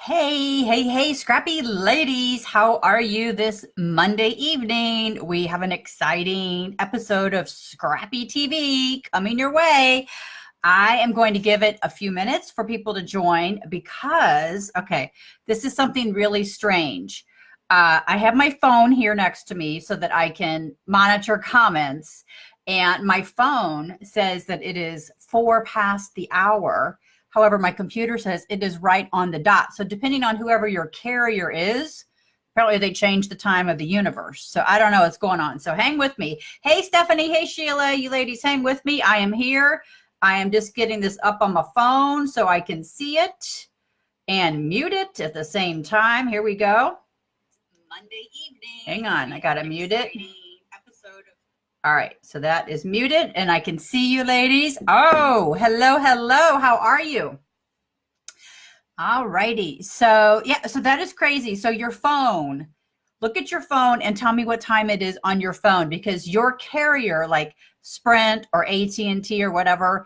Hey, hey, hey, scrappy ladies, how are you this Monday evening? We have an exciting episode of Scrappy TV coming your way. I am going to give it a few minutes for people to join because, okay, this is something really strange. I have my phone here next to me so that I can monitor comments, and my phone says that it is 4 past the hour. However, my computer says it is right on the dot. So depending on whoever your carrier is, apparently they changed the time of the universe. So I don't know what's going on. So hang with me. Hey, Stephanie. Hey, Sheila. You ladies, hang with me. I am here. I am just getting this up on my phone so I can see it and mute it at the same time. Here we go. Monday evening. Hang on. I got to mute it. All right, so that is muted, and I can see you ladies. Oh, hello, hello. How are you? All righty. So, yeah, so that is crazy. So your phone, look at your phone and tell me what time it is on your phone, because your carrier, like Sprint or AT&T or whatever,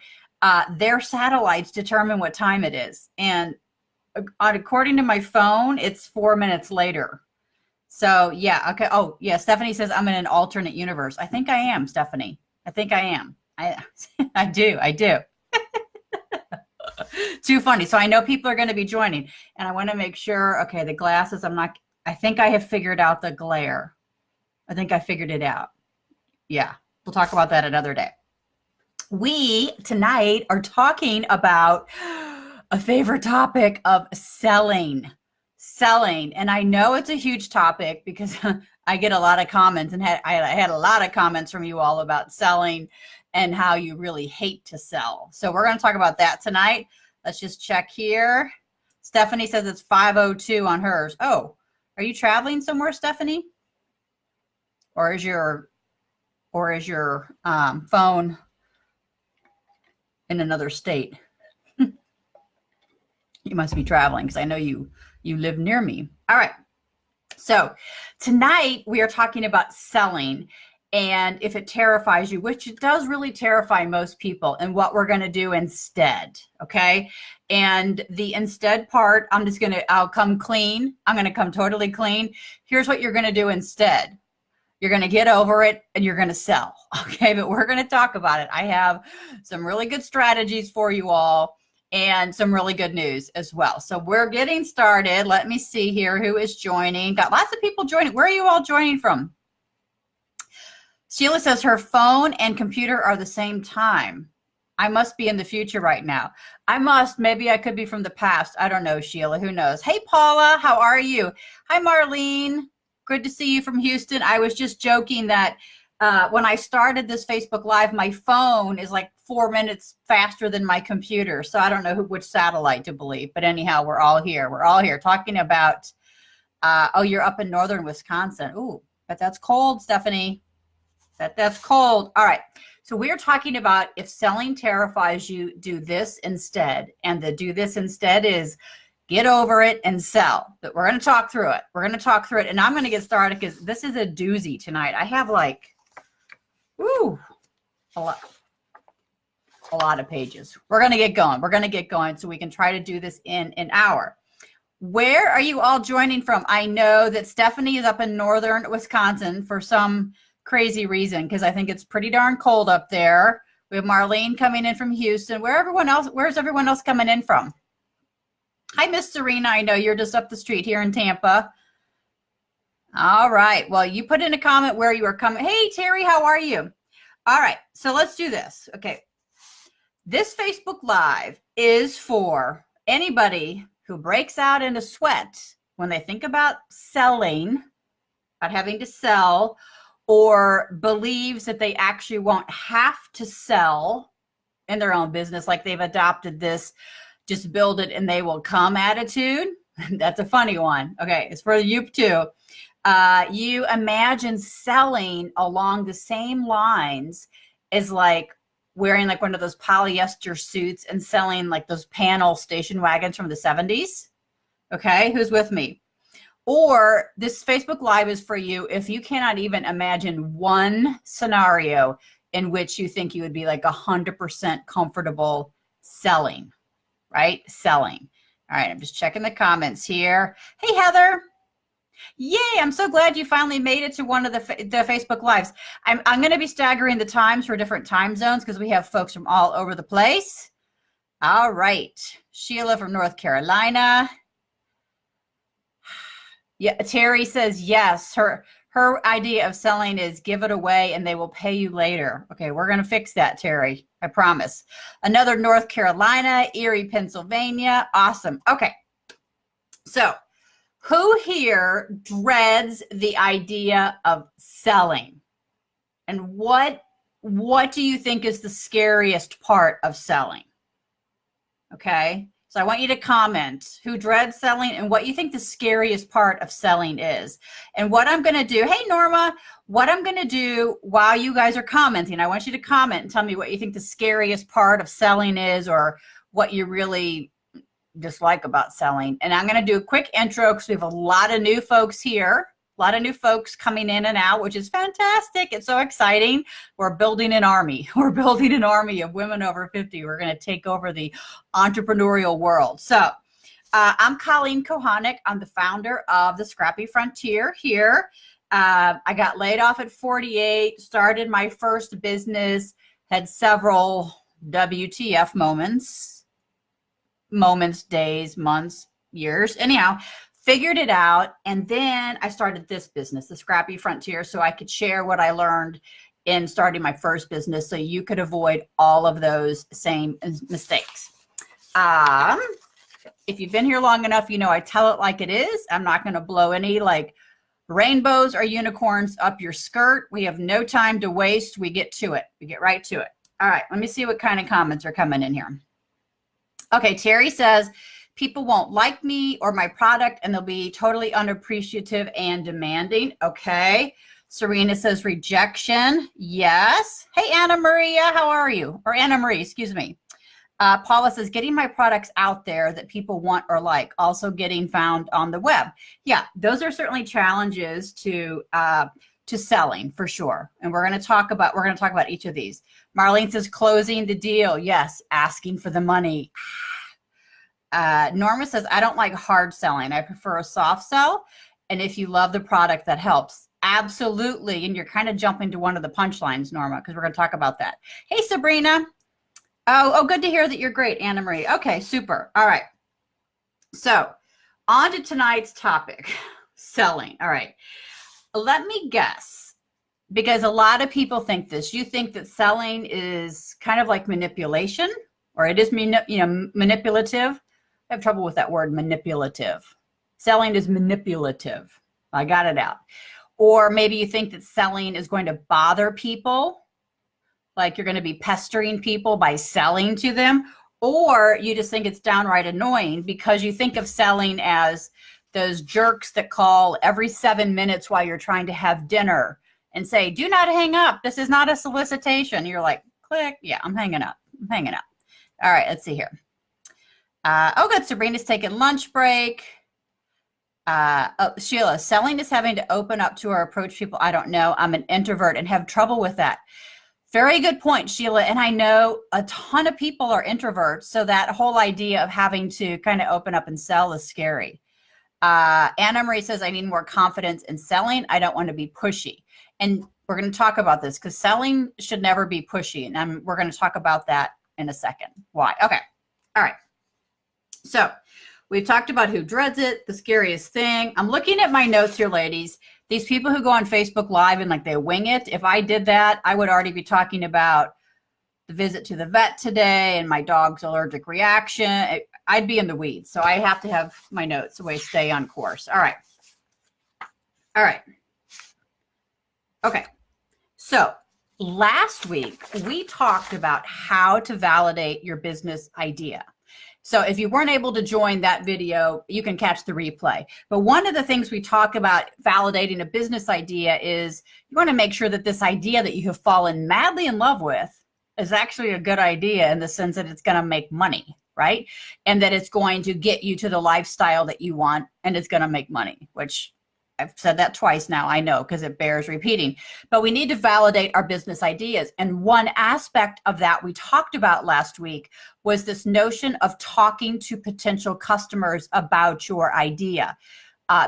their satellites determine what time it is. And according to my phone, it's 4 minutes later. So yeah, okay. Oh yeah, Stephanie says I'm in an alternate universe. I think I am, Stephanie. I think I am. I do. Too funny. So I know people are going to be joining, and I want to make sure. Okay, the glasses. I think I have figured out the glare. I think I figured it out. Yeah, we'll talk about that another day. We tonight are talking about a favorite topic of selling. And I know it's a huge topic because I get a lot of comments, and I had a lot of comments from you all about selling and how you really hate to sell. So we're going to talk about that tonight. Let's just check here. Stephanie says it's 5:02 on hers. Oh, are you traveling somewhere, Stephanie? Or is your phone in another state? You must be traveling, because I know you live near me. All right. So tonight we are talking about selling, and if it terrifies you, which it does really terrify most people, and what we're going to do instead. Okay. And the instead part, I'll come clean. I'm going to come totally clean. Here's what you're going to do instead. You're going to get over it and you're going to sell. Okay. But we're going to talk about it. I have some really good strategies for you all, and some really good news as well. So we're getting started. Let me see here who is joining. Got lots of people joining. Where are you all joining from? Sheila says her phone and computer are the same time. I must be in the future right now. Maybe I could be from the past. I don't know, Sheila. Who knows? Hey, Paula, how are you? Hi, Marlene. Good to see you from Houston. I was just joking that when I started this Facebook Live, my phone is like 4 minutes faster than my computer. So I don't know which satellite to believe. But anyhow, we're all here. We're all here talking about, oh, you're up in northern Wisconsin. Ooh, but that's cold, Stephanie. That's cold. All right. So we're talking about, if selling terrifies you, do this instead. And the do this instead is get over it and sell. But we're going to talk through it. And I'm going to get started because this is a doozy tonight. I have like, a lot of pages. We're going to get going so we can try to do this in an hour. Where are you all joining from? I know that Stephanie is up in northern Wisconsin for some crazy reason, because I think it's pretty darn cold up there. We have Marlene coming in from Houston. Where's everyone else coming in from? Hi, Miss Serena. I know you're just up the street here in Tampa. All right. Well, you put in a comment where you are coming. Hey, Terry, how are you? All right. So let's do this. Okay. This Facebook Live is for anybody who breaks out into sweat when they think about selling, about having to sell, or believes that they actually won't have to sell in their own business, like they've adopted this just build it and they will come attitude. That's a funny one. Okay. It's for you too. You imagine selling along the same lines as like wearing like one of those polyester suits and selling like those panel station wagons from the 70s. Okay. Who's with me? Or this Facebook Live is for you if you cannot even imagine one scenario in which you think you would be like 100% comfortable selling, right? Selling. All right, I'm just checking the comments here. Hey, Heather. Yay, I'm so glad you finally made it to one of the Facebook Lives. I'm going to be staggering the times for different time zones because we have folks from all over the place. All right. Sheila from North Carolina. Yeah, Terry says yes. Her idea of selling is give it away and they will pay you later. Okay, we're going to fix that, Terry. I promise. Another North Carolina, Erie, Pennsylvania. Awesome. Okay. So, who here dreads the idea of selling? And what do you think is the scariest part of selling? Okay. So I want you to comment who dreads selling and what you think the scariest part of selling is. And what I'm going to do, hey, Norma, what I'm going to do while you guys are commenting, I want you to comment and tell me what you think the scariest part of selling is or what you really dislike about selling. And I'm going to do a quick intro because we have a lot of new folks here. A lot of new folks coming in and out, which is fantastic. It's so exciting. We're building an army. We're building an army of women over 50. We're going to take over the entrepreneurial world. So I'm Colleen Kohanek. I'm the founder of the Scrappy Frontier here. I got laid off at 48, started my first business, had several WTF moments, days, months, years. Anyhow, figured it out. And then I started this business, the Scrappy Frontier, so I could share what I learned in starting my first business so you could avoid all of those same mistakes. If you've been here long enough, you know I tell it like it is. I'm not going to blow any like rainbows or unicorns up your skirt. We have no time to waste. We get to it. We get right to it. All right, let me see what kind of comments are coming in here. Okay, Terry says, people won't like me or my product and they'll be totally unappreciative and demanding. Okay. Serena says rejection. Yes. Hey, Anna Maria, how are you? Or Anna Marie, excuse me. Paula says getting my products out there that people want or like, also getting found on the web. Yeah, those are certainly challenges to selling for sure. And we're going to talk about each of these. Marlene says closing the deal. Yes. Asking for the money. Norma says, I don't like hard selling. I prefer a soft sell. And if you love the product, that helps. Absolutely. And you're kind of jumping to one of the punchlines, Norma, because we're going to talk about that. Hey, Sabrina. Oh, good to hear that you're great, Anna Marie. Okay, super. All right. So on to tonight's topic, selling. All right. Let me guess, because a lot of people think this. You think that selling is kind of like manipulation, or it is manipulative. I have trouble with that word, manipulative. Selling is manipulative. I got it out. Or maybe you think that selling is going to bother people, like you're going to be pestering people by selling to them, or you just think it's downright annoying because you think of selling as those jerks that call every 7 minutes while you're trying to have dinner and say, do not hang up. This is not a solicitation. You're like, click. Yeah, I'm hanging up. All right, let's see here. Good. Sabrina's taking lunch break. Sheila, selling is having to open up to or approach people I don't know. I'm an introvert and have trouble with that. Very good point, Sheila. And I know a ton of people are introverts. So that whole idea of having to kind of open up and sell is scary. Anna Marie says, I need more confidence in selling. I don't want to be pushy. And we're going to talk about this because selling should never be pushy. And we're going to talk about that in a second. Why? Okay. All right. So we've talked about who dreads it, the scariest thing. I'm looking at my notes here, ladies. These people who go on Facebook Live and like they wing it. If I did that, I would already be talking about the visit to the vet today and my dog's allergic reaction. I'd be in the weeds. So I have to have my notes so I stay on course. All right. Okay. So last week we talked about how to validate your business idea. So if you weren't able to join that video, you can catch the replay. But one of the things we talk about validating a business idea is you want to make sure that this idea that you have fallen madly in love with is actually a good idea in the sense that it's going to make money, right? And that it's going to get you to the lifestyle that you want and it's going to make money, which I've said that twice now, I know, because it bears repeating. But we need to validate our business ideas. And one aspect of that we talked about last week was this notion of talking to potential customers about your idea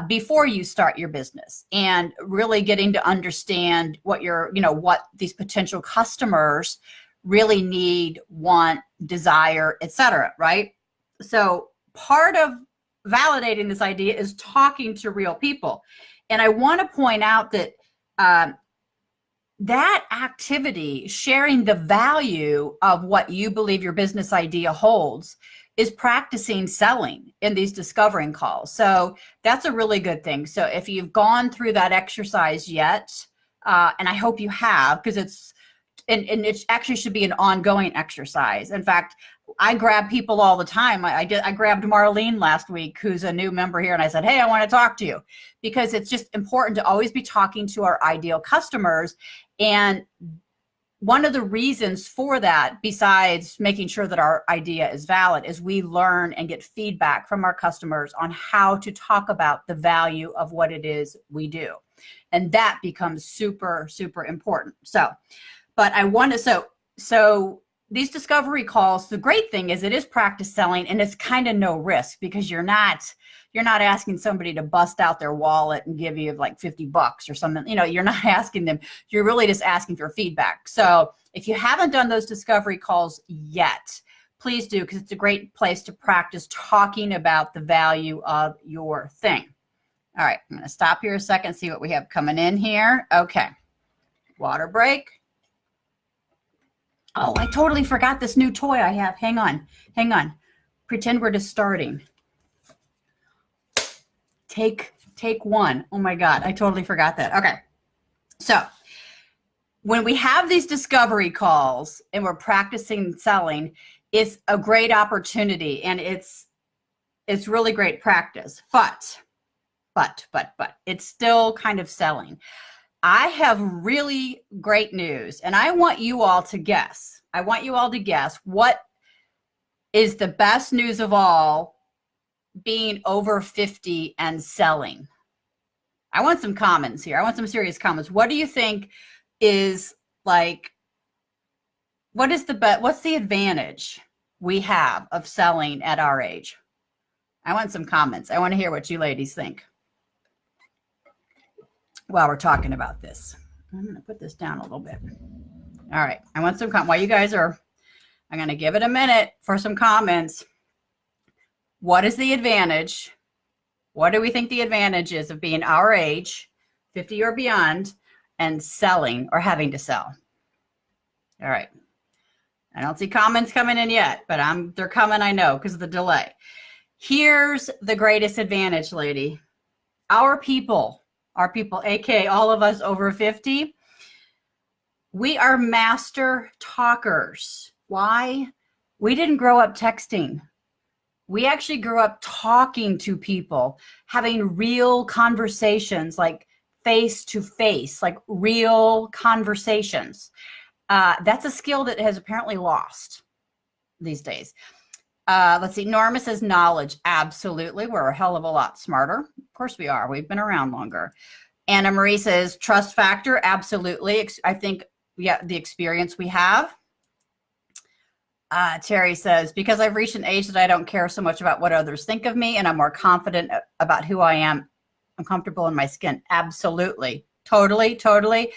before you start your business, and really getting to understand what what these potential customers really need, want, desire, etc. Right? So part of validating this idea is talking to real people. And I want to point out that that activity, sharing the value of what you believe your business idea holds, is practicing selling in these discovering calls. So that's a really good thing. So if you've gone through that exercise yet, and I hope you have, because and it actually should be an ongoing exercise. In fact, I grab people all the time. I grabbed Marlene last week, who's a new member here, and I said, hey, I want to talk to you, because it's just important to always be talking to our ideal customers. And one of the reasons for that, besides making sure that our idea is valid, is we learn and get feedback from our customers on how to talk about the value of what it is we do. And that becomes super, super important. But I want to, so these discovery calls, the great thing is it is practice selling, and it's kind of no risk, because you're not asking somebody to bust out their wallet and give you like $50 or something. You're not asking them. You're really just asking for feedback. So if you haven't done those discovery calls yet, please do, because it's a great place to practice talking about the value of your thing. All right, I'm going to stop here a second, see what we have coming in here. Okay, water break. Oh, I totally forgot this new toy I have. Hang on. Pretend we're just starting. Take one. Oh my God, I totally forgot that. Okay. So when we have these discovery calls and we're practicing selling, it's a great opportunity, and it's really great practice. But it's still kind of selling. I have really great news, and I want you all to guess. What is the best news of all, being over 50 and selling. I want some comments here. I want some serious comments. What do you think is what's the advantage we have of selling at our age? I want some comments. I want to hear what you ladies think while we're talking about this. I'm going to put this down a little bit. All right. I want some comments. While you guys I'm going to give it a minute for some comments. What is the advantage? What do we think the advantage is of being our age, 50 or beyond, and selling or having to sell? All right. I don't see comments coming in yet, but they're coming, I know, because of the delay. Here's the greatest advantage, lady. Our people, aka all of us over 50, we are master talkers. Why? We didn't grow up texting. We actually grew up talking to people, having real conversations, like face to face, like real conversations. That's a skill that has apparently lost these days. Let's see. Norma says knowledge. Absolutely. We're a hell of a lot smarter. Of course we are. We've been around longer. Anna Marie says trust factor. Absolutely. I think, yeah, the experience we have. Terry says, because I've reached an age that I don't care so much about what others think of me, and I'm more confident about who I am. I'm comfortable in my skin. Absolutely. Totally.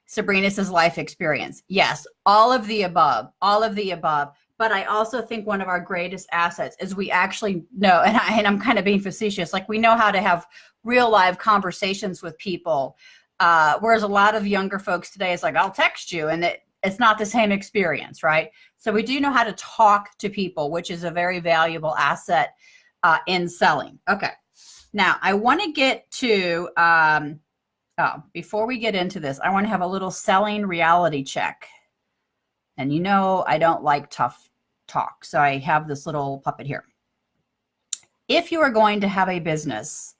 Sabrina says life experience. Yes, all of the above. But I also think one of our greatest assets is we actually know, and I'm kind of being facetious, like we know how to have real live conversations with people. Whereas a lot of younger folks today is like, I'll text you, and it's not the same experience, right? So we do know how to talk to people, which is a very valuable asset in selling. Okay. Now I want to get to, before we get into this, I want to have a little selling reality check. And I don't like tough talk. So I have this little puppet here. If you are going to have a business,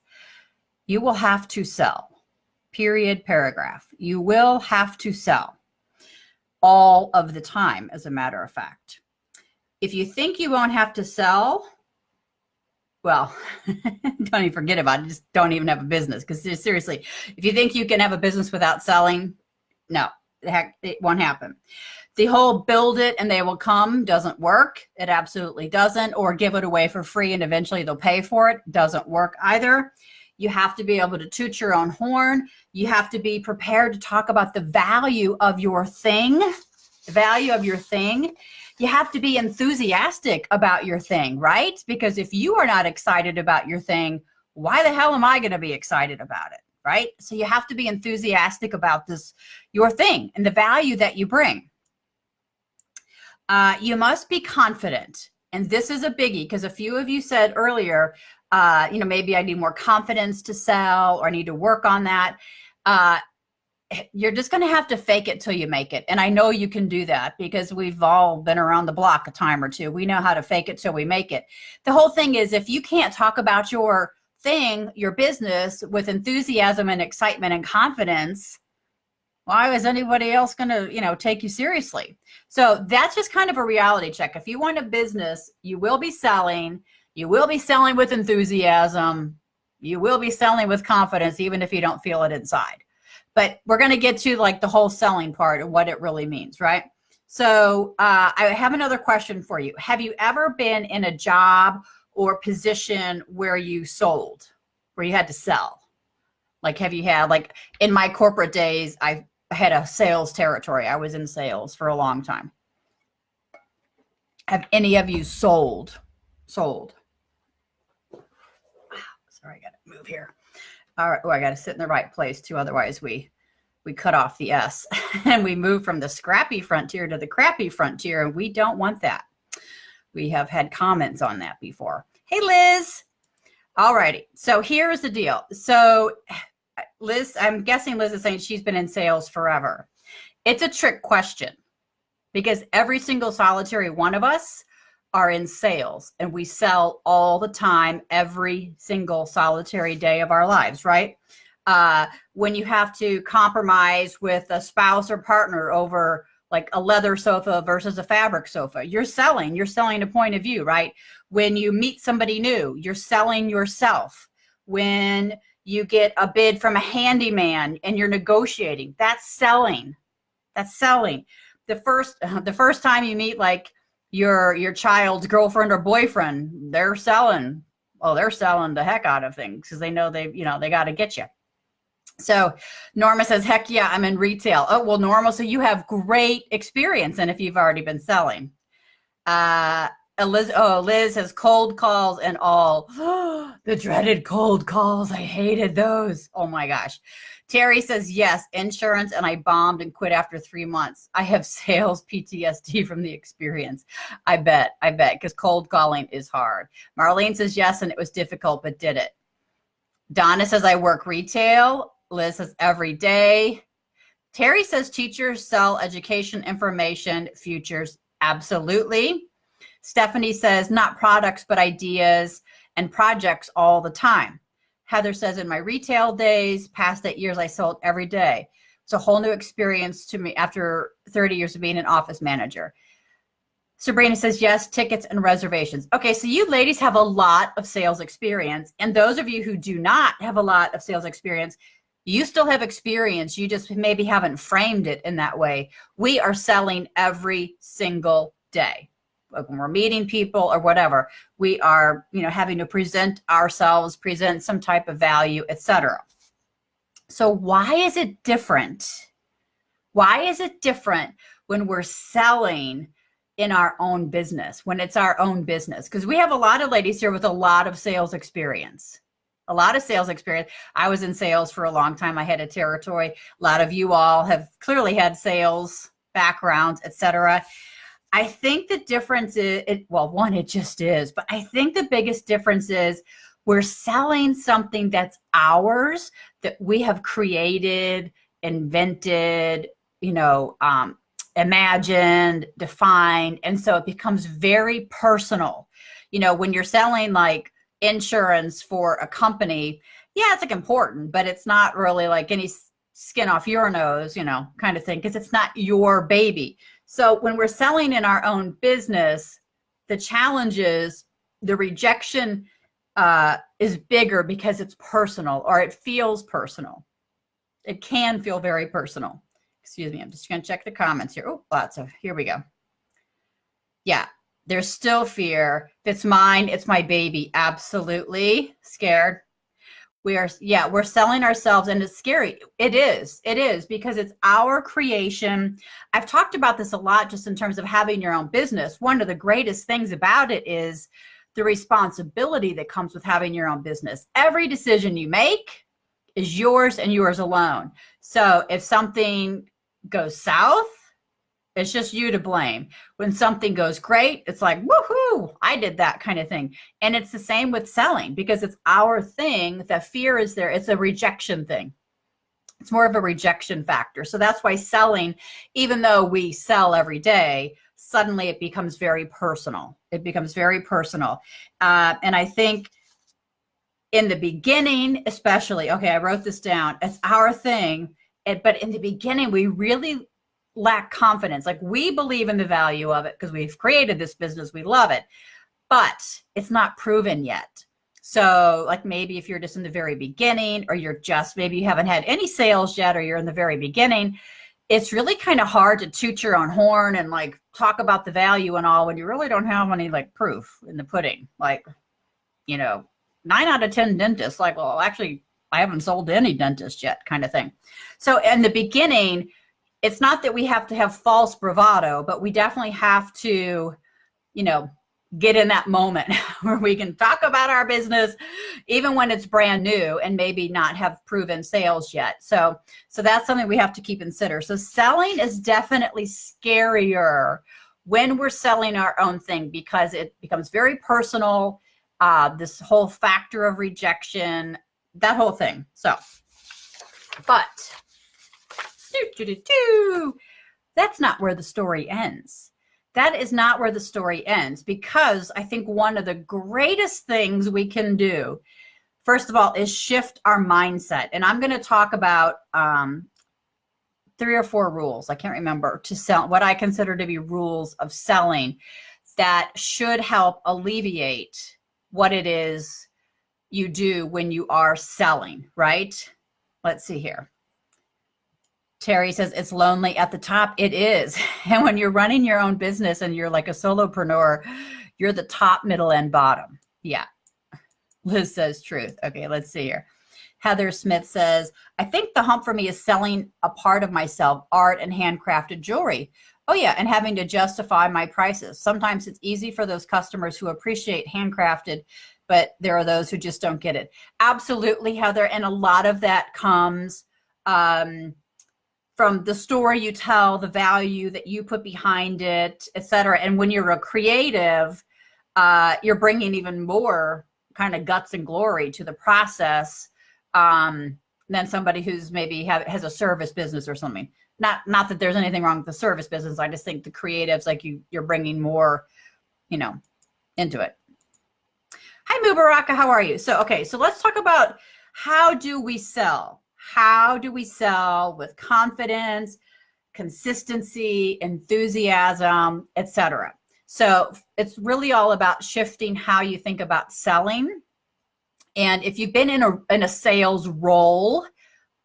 you will have to sell. Period, paragraph. You will have to sell all of the time, as a matter of fact. If you think you won't have to sell, well, don't even forget about it. Just don't even have a business. Because seriously, if you think you can have a business without selling, no, heck, it won't happen. The whole build it and they will come doesn't work. It absolutely doesn't. Or give it away for free and eventually they'll pay for it. Doesn't work either. You have to be able to toot your own horn. You have to be prepared to talk about the value of your thing. The value of your thing. You have to be enthusiastic about your thing, right? Because if you are not excited about your thing, why the hell am I going to be excited about it, right? So you have to be enthusiastic about this, your thing, and the value that you bring. You must be confident. And this is a biggie because a few of you said earlier, maybe I need more confidence to sell or I need to work on that. You're just going to have to fake it till you make it. And I know you can do that because we've all been around the block a time or two. We know how to fake it till we make it. The whole thing is if you can't talk about your thing, your business with enthusiasm and excitement and confidence, why is anybody else going to, take you seriously? So that's just kind of a reality check. If you want a business, you will be selling. You will be selling with enthusiasm. You will be selling with confidence, even if you don't feel it inside. But we're going to get to like the whole selling part and what it really means, right? So I have another question for you. Have you ever been in a job or position where you sold, where you had to sell? Like, have you had, like in my corporate days, I had a sales territory. I was in sales for a long time. Have any of you sold? Sorry, I got to move here. All right. Oh, I got to sit in the right place too. Otherwise we cut off the S and we move from the scrappy frontier to the crappy frontier. And we don't want that. We have had comments on that before. Hey, Liz. All righty. So here's the deal. So Liz, I'm guessing Liz is saying she's been in sales forever. It's a trick question because every single solitary one of us are in sales and we sell all the time, every single solitary day of our lives, right? When you have to compromise with a spouse or partner over like a leather sofa versus a fabric sofa, you're selling a point of view, right? When you meet somebody new, you're selling yourself. When you get a bid from a handyman and you're negotiating, that's selling. That's selling. The first time you meet like your child's girlfriend or boyfriend, they're selling. Well, they're selling the heck out of things because they know they got to get you. So Norma says, heck yeah, I'm in retail. Oh, well, Norma, so you have great experience. And if you've already been selling, Liz has cold calls and all. The dreaded cold calls. I hated those. Oh my gosh. Terry says, yes, insurance, and I bombed and quit after 3 months. I have sales PTSD from the experience. I bet, because cold calling is hard. Marlene says, yes, and it was difficult, but did it. Donna says, I work retail. Liz says, every day. Terry says, teachers sell education, information, futures. Absolutely. Stephanie says, not products, but ideas and projects all the time. Heather says, in my retail days, past 8 years, I sold every day. It's a whole new experience to me after 30 years of being an office manager. Sabrina says, yes, tickets and reservations. Okay, so you ladies have a lot of sales experience. And those of you who do not have a lot of sales experience, you still have experience. You just maybe haven't framed it in that way. We are selling every single day. When we're meeting people or whatever, we are, having to present ourselves, present some type of value, etc. So why is it different? Why is it different when we're selling in our own business, when it's our own business? Because we have a lot of ladies here with a lot of sales experience. A lot of sales experience. I was in sales for a long time. I had a territory. A lot of you all have clearly had sales backgrounds, etc. I think the difference is, it just is, but I think the biggest difference is we're selling something that's ours, that we have created, invented, imagined, defined. And so it becomes very personal. When you're selling like insurance for a company, yeah, it's like important, but it's not really like any skin off your nose, kind of thing, because it's not your baby. So when we're selling in our own business, the challenge is the rejection is bigger because it's personal, or it feels personal. It can feel very personal. Excuse me, I'm just going to check the comments here. Oh, lots of, here we go. Yeah, there's still fear. If it's mine, it's my baby. Absolutely scared. We're selling ourselves, and it's scary. It is because it's our creation. I've talked about this a lot just in terms of having your own business. One of the greatest things about it is the responsibility that comes with having your own business. Every decision you make is yours and yours alone. So if something goes south, it's just you to blame. When something goes great, it's like, woohoo, I did that kind of thing. And it's the same with selling, because it's our thing. The fear is there. It's a rejection thing. It's more of a rejection factor. So that's why selling, even though we sell every day, suddenly it becomes very personal. It becomes very personal. And I think in the beginning, especially, okay, I wrote this down. It's our thing. But in the beginning, we really lack confidence. Like, we believe in the value of it because we've created this business. We love it, but it's not proven yet. So like, maybe if you're just in the very beginning, or you're just, maybe you haven't had any sales yet, or you're in the very beginning, it's really kind of hard to toot your own horn and like talk about the value and all when you really don't have any like proof in the pudding. Like, 9 out of 10 dentists, like, well, actually, I haven't sold to any dentist yet, kind of thing. So in the beginning, it's not that we have to have false bravado, but we definitely have to, get in that moment where we can talk about our business, even when it's brand new and maybe not have proven sales yet. So that's something we have to keep consider. So selling is definitely scarier when we're selling our own thing, because it becomes very personal. This whole factor of rejection, that whole thing. So, but that's not where the story ends. That is not where the story ends, because I think one of the greatest things we can do, first of all, is shift our mindset. And I'm going to talk about 3 or 4 rules, I can't remember, to sell, what I consider to be rules of selling that should help alleviate what it is you do when you are selling, right? Let's see here. Terry says it's lonely at the top. It is. And when you're running your own business and you're like a solopreneur, you're the top, middle, and bottom. Yeah. Liz says truth. Okay, let's see here. Heather Smith says, I think the hump for me is selling a part of myself, art and handcrafted jewelry. Oh yeah, and having to justify my prices. Sometimes it's easy for those customers who appreciate handcrafted, but there are those who just don't get it. Absolutely, Heather. And a lot of that comes from the story you tell, the value that you put behind it, et cetera. And when you're a creative, you're bringing even more kind of guts and glory to the process than somebody who's maybe has a service business or something. Not that there's anything wrong with the service business. I just think the creatives, like you're bringing more, into it. Hi, Mubaraka, how are you? So, okay, so let's talk about, how do we sell? How do we sell with confidence, consistency, enthusiasm, etc.? So it's really all about shifting how you think about selling. And if you've been in a sales role,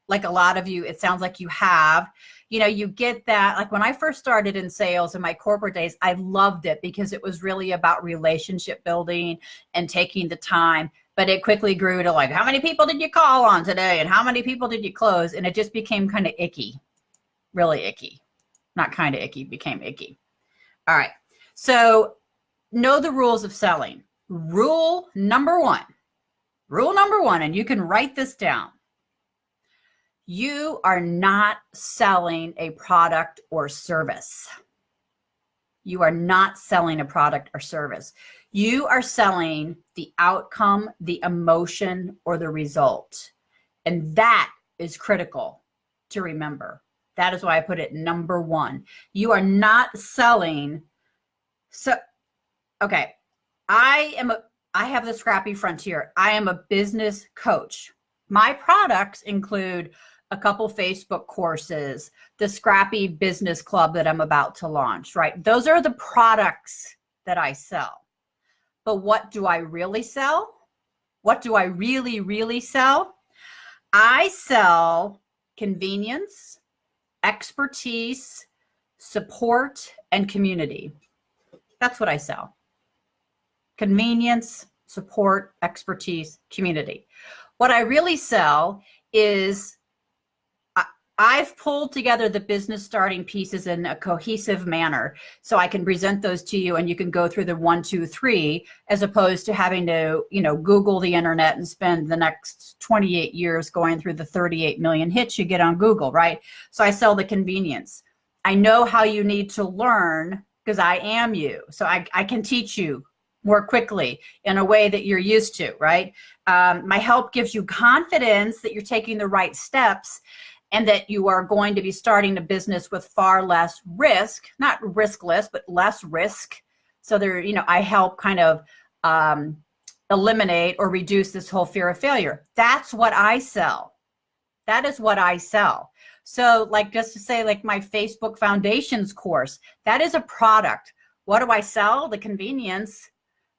like a lot of you, it sounds like you have, you get that. Like when I first started in sales in my corporate days, I loved it because it was really about relationship building and taking the time. But it quickly grew to like, how many people did you call on today? And how many people did you close? And it just became kind of icky, really icky. Not kind of icky, became icky. All right. So know the rules of selling. Rule number one, and you can write this down. You are not selling a product or service. You are not selling a product or service. You are selling the outcome, the emotion, or the result. And that is critical to remember. That is why I put it number one. You are not selling. So, okay, I have the Scrappy Frontier. I am a business coach. My products include a couple Facebook courses, the Scrappy Business Club that I'm about to launch, right? Those are the products that I sell. But what do I really sell? What do I really, really sell? I sell convenience, expertise, support, and community. That's what I sell. Convenience, support, expertise, community. What I really sell is I've pulled together the business starting pieces in a cohesive manner so I can present those to you and you can go through the 1, 2, 3, as opposed to having to, Google the internet and spend the next 28 years going through the 38 million hits you get on Google, right? So I sell the convenience. I know how you need to learn because I am you. So I can teach you more quickly in a way that you're used to, right? My help gives you confidence that you're taking the right steps and that you are going to be starting a business with far less risk, not riskless, but less risk. So there, I help kind of eliminate or reduce this whole fear of failure. That's what I sell. That is what I sell. So like, just to say, like my Facebook Foundations course, that is a product. What do I sell? The convenience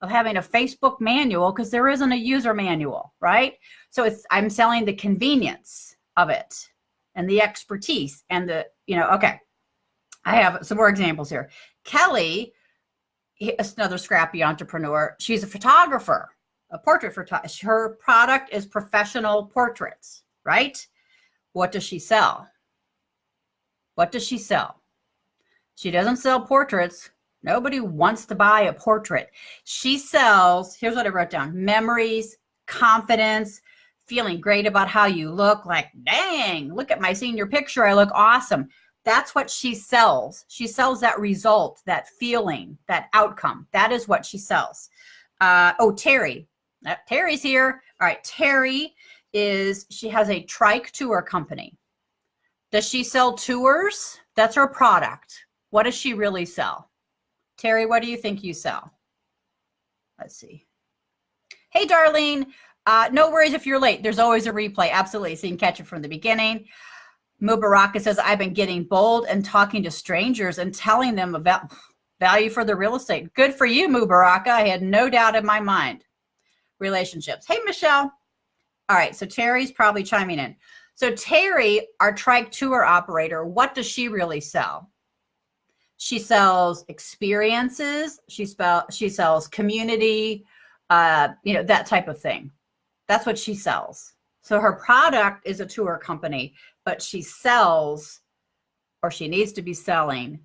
of having a Facebook manual, because there isn't a user manual, right? So I'm selling the convenience of it and the expertise and the, okay. I have some more examples here. Kelly is another scrappy entrepreneur. She's a photographer, a portrait photographer. Her product is professional portraits, right? What does she sell? What does she sell? She doesn't sell portraits. Nobody wants to buy a portrait. She sells, here's what I wrote down: memories, confidence, feeling great about how you look, like, dang, look at my senior picture, I look awesome. That's what she sells. She sells that result, that feeling, that outcome. That is what she sells. Terry. Terry's here. All right, Terry she has a trike tour company. Does she sell tours? That's her product. What does she really sell? Terry, what do you think you sell? Let's see. Hey, Darlene. No worries if you're late. There's always a replay. Absolutely. So you can catch it from the beginning. Mubaraka says, I've been getting bold and talking to strangers and telling them about value for the real estate. Good for you, Mubaraka. I had no doubt in my mind. Relationships. Hey, Michelle. All right. So Terry's probably chiming in. So Terry, our trike tour operator, what does she really sell? She sells experiences. She sells community, that type of thing. That's what she sells. So her product is a tour company, but she sells, or she needs to be selling,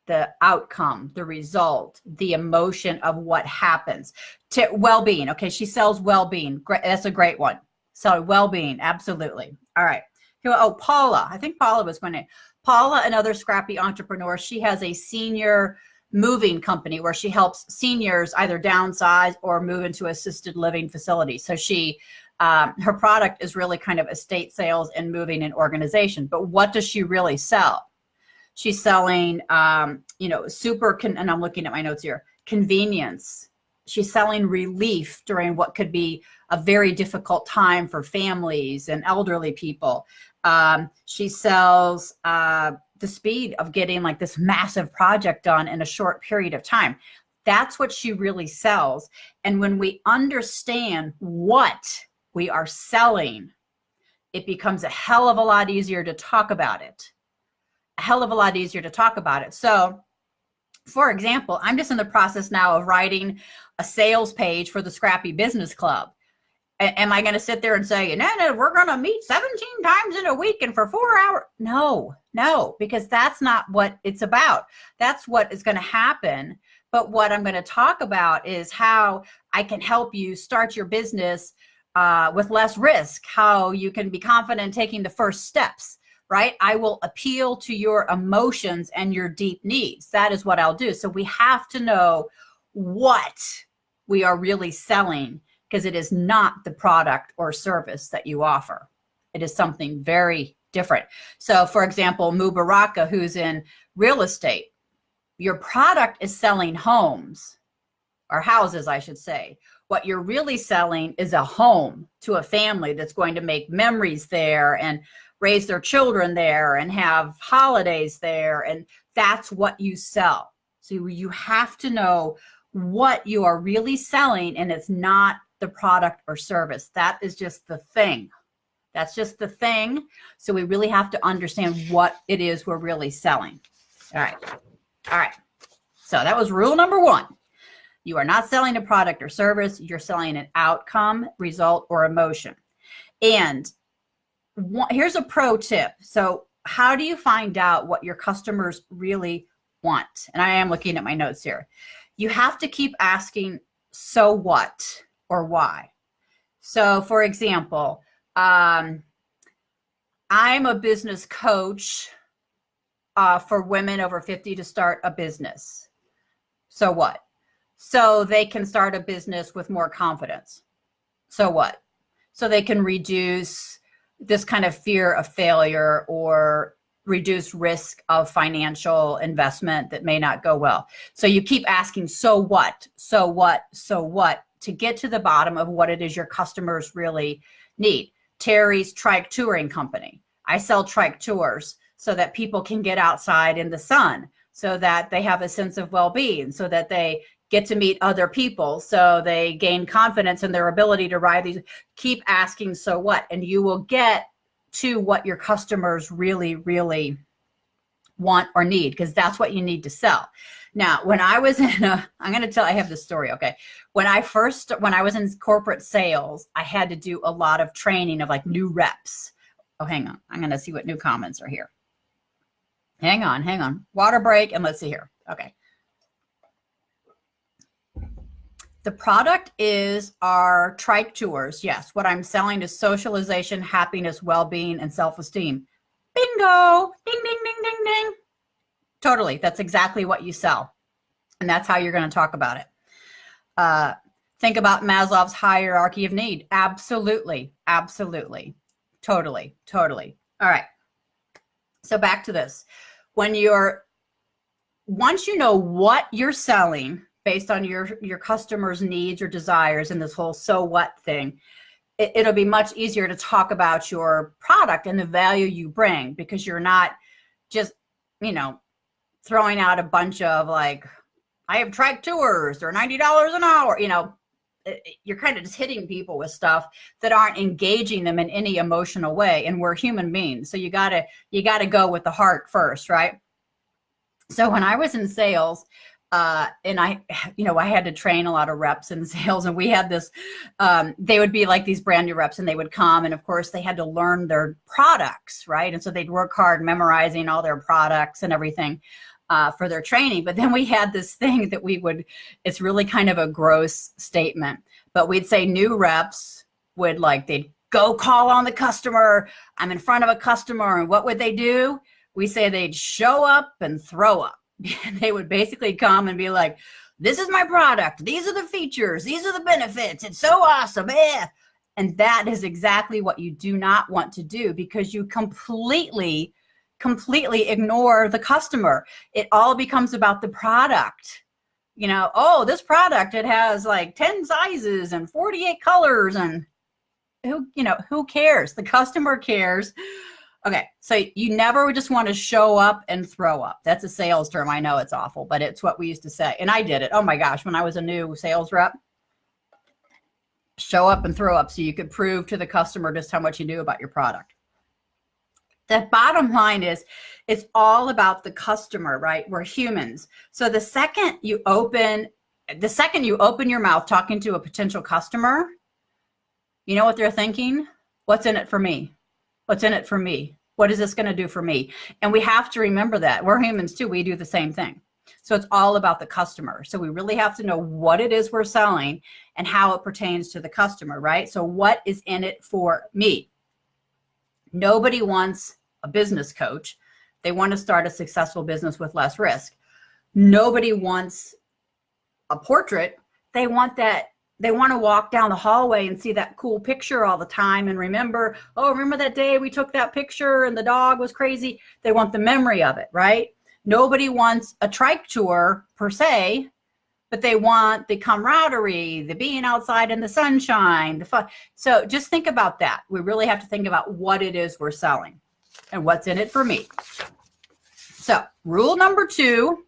the outcome, the result, the emotion of what happens. To well-being. Okay, she sells well-being. That's a great one. So well-being, absolutely. All right. Oh, Paula. I think Paula was going to. Paula, another scrappy entrepreneur. She has a senior moving company where she helps seniors either downsize or move into assisted living facilities. So her product is really kind of estate sales and moving and organization. But what does she really sell? She's selling, and I'm looking at my notes here, convenience. She's selling relief during what could be a very difficult time for families and elderly people. She sells the speed of getting like this massive project done in a short period of time. That's what she really sells. And when we understand what we are selling, it becomes a hell of a lot easier to talk about it. A hell of a lot easier to talk about it. So, for example, I'm just in the process now of writing a sales page for the Scrappy Business Club. Am I going to sit there and say, no, we're going to meet 17 times in a week and for 4 hours? No, because that's not what it's about. That's what is going to happen. But what I'm going to talk about is how I can help you start your business with less risk, how you can be confident taking the first steps, right? I will appeal to your emotions and your deep needs. That is what I'll do. So we have to know what we are really selling, because it is not the product or service that you offer. It is something very different. So for example, Mubaraka, who's in real estate, your product is selling homes, or houses, I should say. What you're really selling is a home to a family that's going to make memories there and raise their children there and have holidays there. And that's what you sell. So you have to know what you are really selling, and it's not the product or service. That is just the thing. That's just the thing. So we really have to understand what it is we're really selling. All right. All right. So that was rule number 1. You are not selling a product or service. You're selling an outcome, result, or emotion. And here's a pro tip. So how do you find out what your customers really want? And I am looking at my notes here. You have to keep asking, so what or why? So for example, I'm a business coach for women over 50 to start a business. So what? So they can start a business with more confidence. So what? So they can reduce this kind of fear of failure or reduce risk of financial investment that may not go well. So you keep asking, so what? So what? So what? To get to the bottom of what it is your customers really need. Terry's Trike Touring Company. I sell trike tours so that people can get outside in the sun, so that they have a sense of well-being, so that they get to meet other people, so they gain confidence in their ability to ride these. Keep asking, so what? And you will get to what your customers really, really want or need, because that's what you need to sell. Now, when I was I have this story, okay? When I was in corporate sales, I had to do a lot of training of like new reps. Oh, hang on. I'm going to see what new comments are here. Hang on. Water break, and let's see here. Okay. The product is our trike tours. Yes, what I'm selling is socialization, happiness, well-being, and self-esteem. Bingo! Ding, ding, ding, ding, ding. Totally. That's exactly what you sell. And that's how you're going to talk about it. Think about Maslow's hierarchy of need. Absolutely. Absolutely. Totally. Totally. All right. So back to this. Once you know what you're selling based on your customers' needs or desires and this whole so what thing, it'll be much easier to talk about your product and the value you bring, because you're not just, throwing out a bunch of like, I have trike tours, they're $90 an hour, you're kind of just hitting people with stuff that aren't engaging them in any emotional way. And we're human beings. So you gotta go with the heart first, right? So when I was in sales, and I had to train a lot of reps in sales, and we had this, they would be like these brand new reps, and they would come, and of course they had to learn their products, right? And so they'd work hard memorizing all their products and everything for their training. But then we had this thing that it's really kind of a gross statement, but we'd say new reps they'd go call on the customer. I'm in front of a customer, and what would they do? We say they'd show up and throw up. They would basically come and be like, this is my product. These are the features. These are the benefits. It's so awesome. Eh. And that is exactly what you do not want to do, because you completely ignore the customer. It all becomes about the product. This product, it has like 10 sizes and 48 colors, and who cares? The customer cares. Okay, so you never just want to show up and throw up. That's a sales term. I know it's awful, but it's what we used to say. And I did it. Oh my gosh, when I was a new sales rep, show up and throw up so you could prove to the customer just how much you knew about your product. The bottom line is, it's all about the customer, right? We're humans. So the second you open your mouth talking to a potential customer, you know what they're thinking? What's in it for me? What's in it for me? What is this going to do for me? And we have to remember that. We're humans too. We do the same thing. So it's all about the customer. So we really have to know what it is we're selling and how it pertains to the customer, right? So what is in it for me? Nobody wants a business coach. They want to start a successful business with less risk. Nobody wants a portrait. They want to walk down the hallway and see that cool picture all the time and remember that day we took that picture and the dog was crazy. They want the memory of it, right? Nobody wants a trike tour per se, but they want the camaraderie, the being outside in the sunshine, the fun. So just think about that. We really have to think about what it is we're selling and what's in it for me. So rule number 2,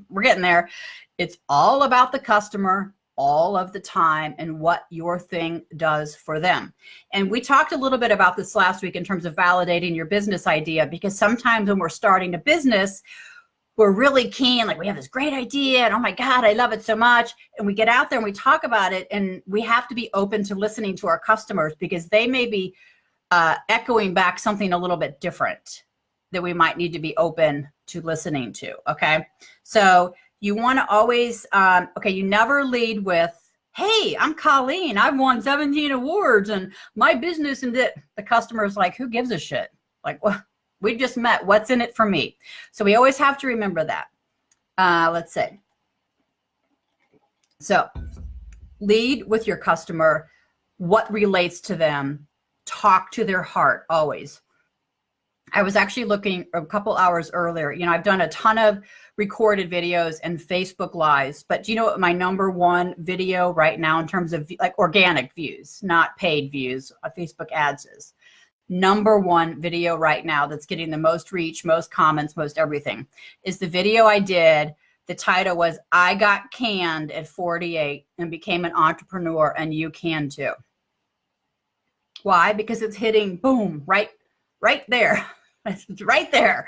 we're getting there. It's all about the customer. all of the time and what your thing does for them. And we talked a little bit about this last week in terms of validating your business idea, because sometimes when we're starting a business, we're really keen, like we have this great idea and oh my God, I love it so much. And we get out there and we talk about it, and we have to be open to listening to our customers, because they may be echoing back something a little bit different that we might need to be open to listening to. Okay. So you want to always, you never lead with, hey, I'm Colleen, I've won 17 awards and my business, and the customer's like, who gives a shit? Like, well, we just met, what's in it for me? So we always have to remember that. Let's see. So lead with your customer, what relates to them, talk to their heart always. I was actually looking a couple hours earlier. I've done a ton of recorded videos and Facebook Lives, but do you know what my number one video right now in terms of like organic views, not paid views, Facebook ads is? Number one video right now that's getting the most reach, most comments, most everything is the video I did. The title was, I got canned at 48 and became an entrepreneur, and you can too. Why? Because it's hitting boom, right there. It's right there.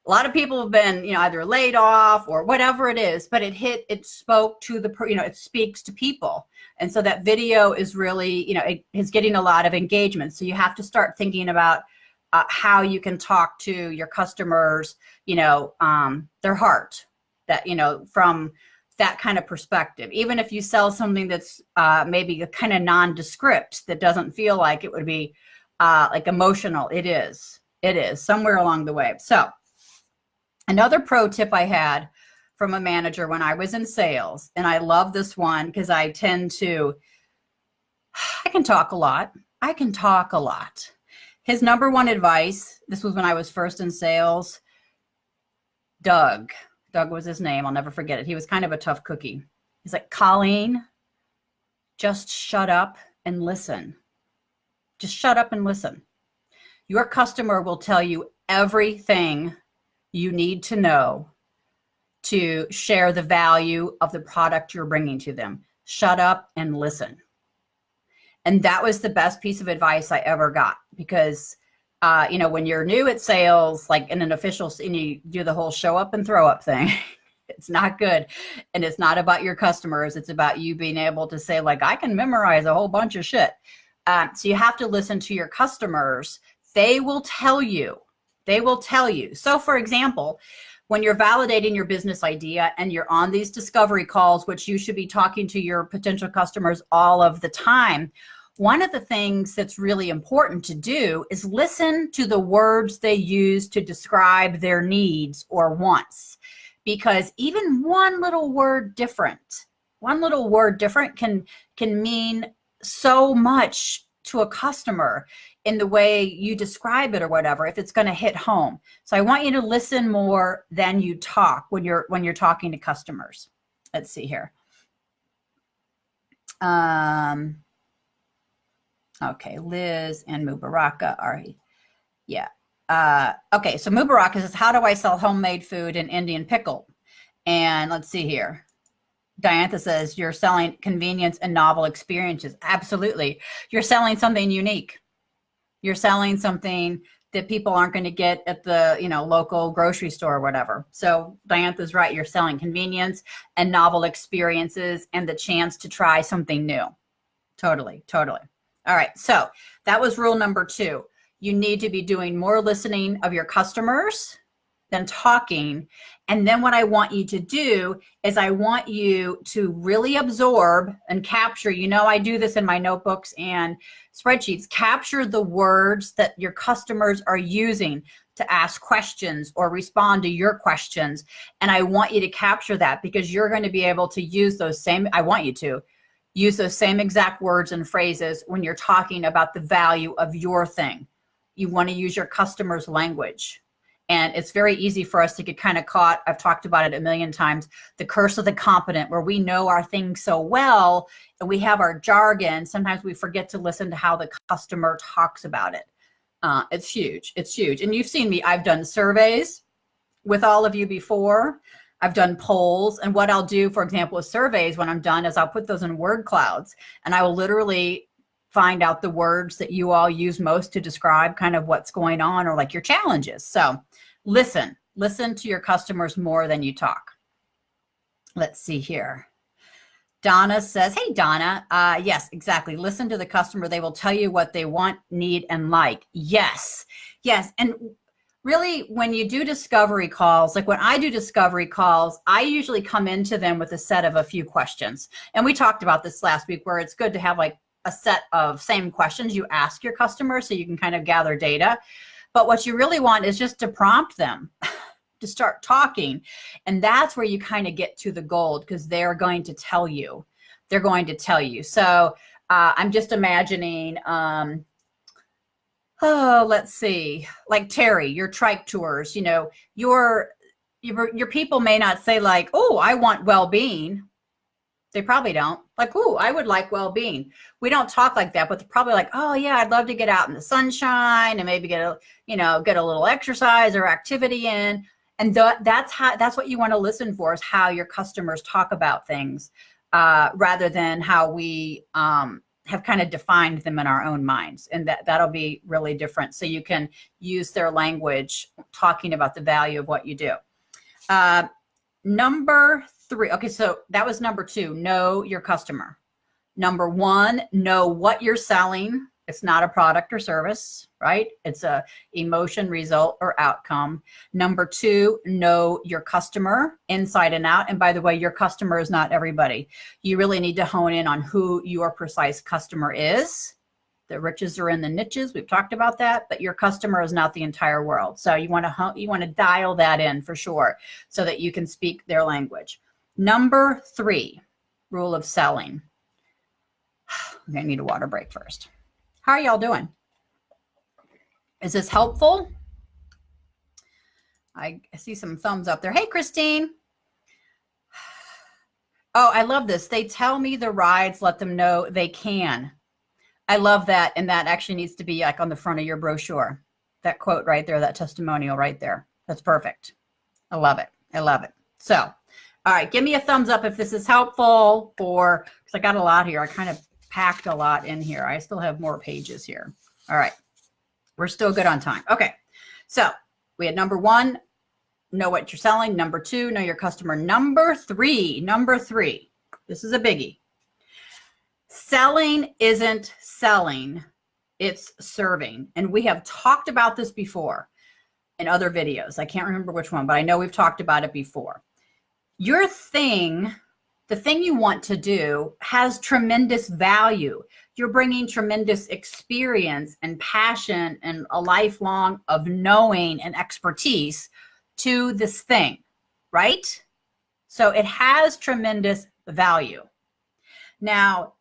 A lot of people have been, either laid off or whatever it is, but it spoke to it speaks to people. And so that video is really, it is getting a lot of engagement. So you have to start thinking about how you can talk to your customers, their heart, that, from that kind of perspective. Even if you sell something that's maybe kind of nondescript, that doesn't feel like it would be like emotional, it is somewhere along the way. So another pro tip I had from a manager when I was in sales, and I love this one because I can talk a lot. His number one advice, this was when I was first in sales, Doug was his name. I'll never forget it. He was kind of a tough cookie. He's like, Colleen, just shut up and listen. Just shut up and listen. Your customer will tell you everything you need to know to share the value of the product you're bringing to them. Shut up and listen. And that was the best piece of advice I ever got, because, when you're new at sales, like in an official, and you do the whole show up and throw up thing, it's not good. And it's not about your customers. It's about you being able to say, like, I can memorize a whole bunch of shit. So you have to listen to your customers. They will tell you. So for example, when you're validating your business idea and you're on these discovery calls, which you should be talking to your potential customers all of the time, one of the things that's really important to do is listen to the words they use to describe their needs or wants. Because even one little word different can mean so much to a customer in the way you describe it or whatever, if it's going to hit home. So I want you to listen more than you talk when you're talking to customers. Let's see here. Okay, Liz and Mubaraka are, yeah. Okay, so Mubaraka says, how do I sell homemade food in Indian pickle? And let's see here. Diantha says, you're selling convenience and novel experiences. Absolutely. You're selling something unique. You're selling something that people aren't going to get at the, local grocery store or whatever. So Diantha's right. You're selling convenience and novel experiences and the chance to try something new. Totally. All right. So that was rule number 2. You need to be doing more listening of your customers than talking. And then what I want you to do is I want you to really absorb and capture, I do this in my notebooks and spreadsheets, capture the words that your customers are using to ask questions or respond to your questions. And I want you to capture that, because you're going to be able to use I want you to use those same exact words and phrases when you're talking about the value of your thing. You want to use your customer's language. And it's very easy for us to get kind of caught. I've talked about it a million times, the curse of the competent, where we know our thing so well and we have our jargon. Sometimes we forget to listen to how the customer talks about it. It's huge. And you've seen me. I've done surveys with all of you before. I've done polls. And what I'll do, for example, with surveys when I'm done is I'll put those in word clouds, and I will literally find out the words that you all use most to describe kind of what's going on or like your challenges. So listen to your customers more than you talk. Let's see here. Donna says, hey, Donna, yes, exactly. Listen to the customer. They will tell you what they want, need, and like. Yes. And really, when you do discovery calls, like when I do discovery calls, I usually come into them with a set of a few questions. And we talked about this last week, where it's good to have like a set of same questions you ask your customer so you can kind of gather data. But what you really want is just to prompt them to start talking. And that's where you kind of get to the gold, because they're going to tell you. So I'm just imagining, let's see, like Terry, your trike tours, your people may not say like, oh, I want well-being. They probably don't. Like, oh, I would like well-being. We don't talk like that, but they're probably like, oh yeah, I'd love to get out in the sunshine and maybe get a little exercise or activity in. And that's what you want to listen for, is how your customers talk about things, rather than how we have kind of defined them in our own minds. And that'll be really different. So you can use their language talking about the value of what you do. Number 3. Okay, so that was number 2, know your customer. Number 1, know what you're selling. It's not a product or service, right? It's a emotion, result, or outcome. Number 2, know your customer inside and out. And by the way, your customer is not everybody. You really need to hone in on who your precise customer is. The riches are in the niches. We've talked about that, but your customer is not the entire world. So you want to dial that in for sure, so that you can speak their language. Number 3, rule of selling. Okay, I need a water break first. How are y'all doing? Is this helpful? I see some thumbs up there. Hey, Christine. Oh, I love this. They tell me the rides, let them know they can. I love that. And that actually needs to be like on the front of your brochure. That quote right there, that testimonial right there. That's perfect. I love it. So, all right, give me a thumbs up if this is helpful, because I got a lot here. I kind of packed a lot in here. I still have more pages here. All right. We're still good on time. Okay. So we had number 1, know what you're selling. Number 2, know your customer. Number 3, this is a biggie. Selling isn't selling, it's serving. And we have talked about this before in other videos. I can't remember which one, but I know we've talked about it before. Your thing, the thing you want to do, has tremendous value. You're bringing tremendous experience and passion and a lifelong of knowing and expertise to this thing, right? So it has tremendous value. Now,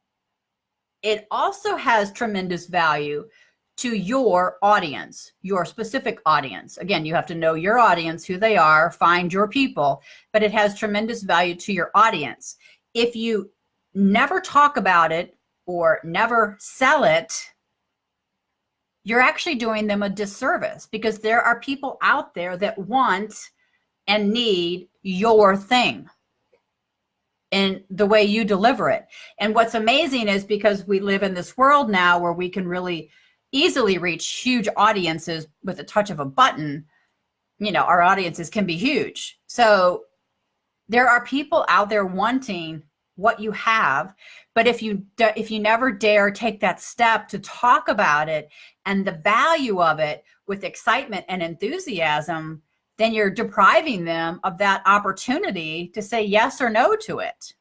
it also has tremendous value to your audience, your specific audience. Again, you have to know your audience, who they are, find your people, but it has tremendous value to your audience. If you never talk about it or never sell it, you're actually doing them a disservice, because there are people out there that want and need your thing and the way you deliver it. And what's amazing is, because we live in this world now where we can really easily reach huge audiences with a touch of a button, our audiences can be huge. So there are people out there wanting what you have, but if you never dare take that step to talk about it and the value of it with excitement and enthusiasm, then you're depriving them of that opportunity to say yes or no to it,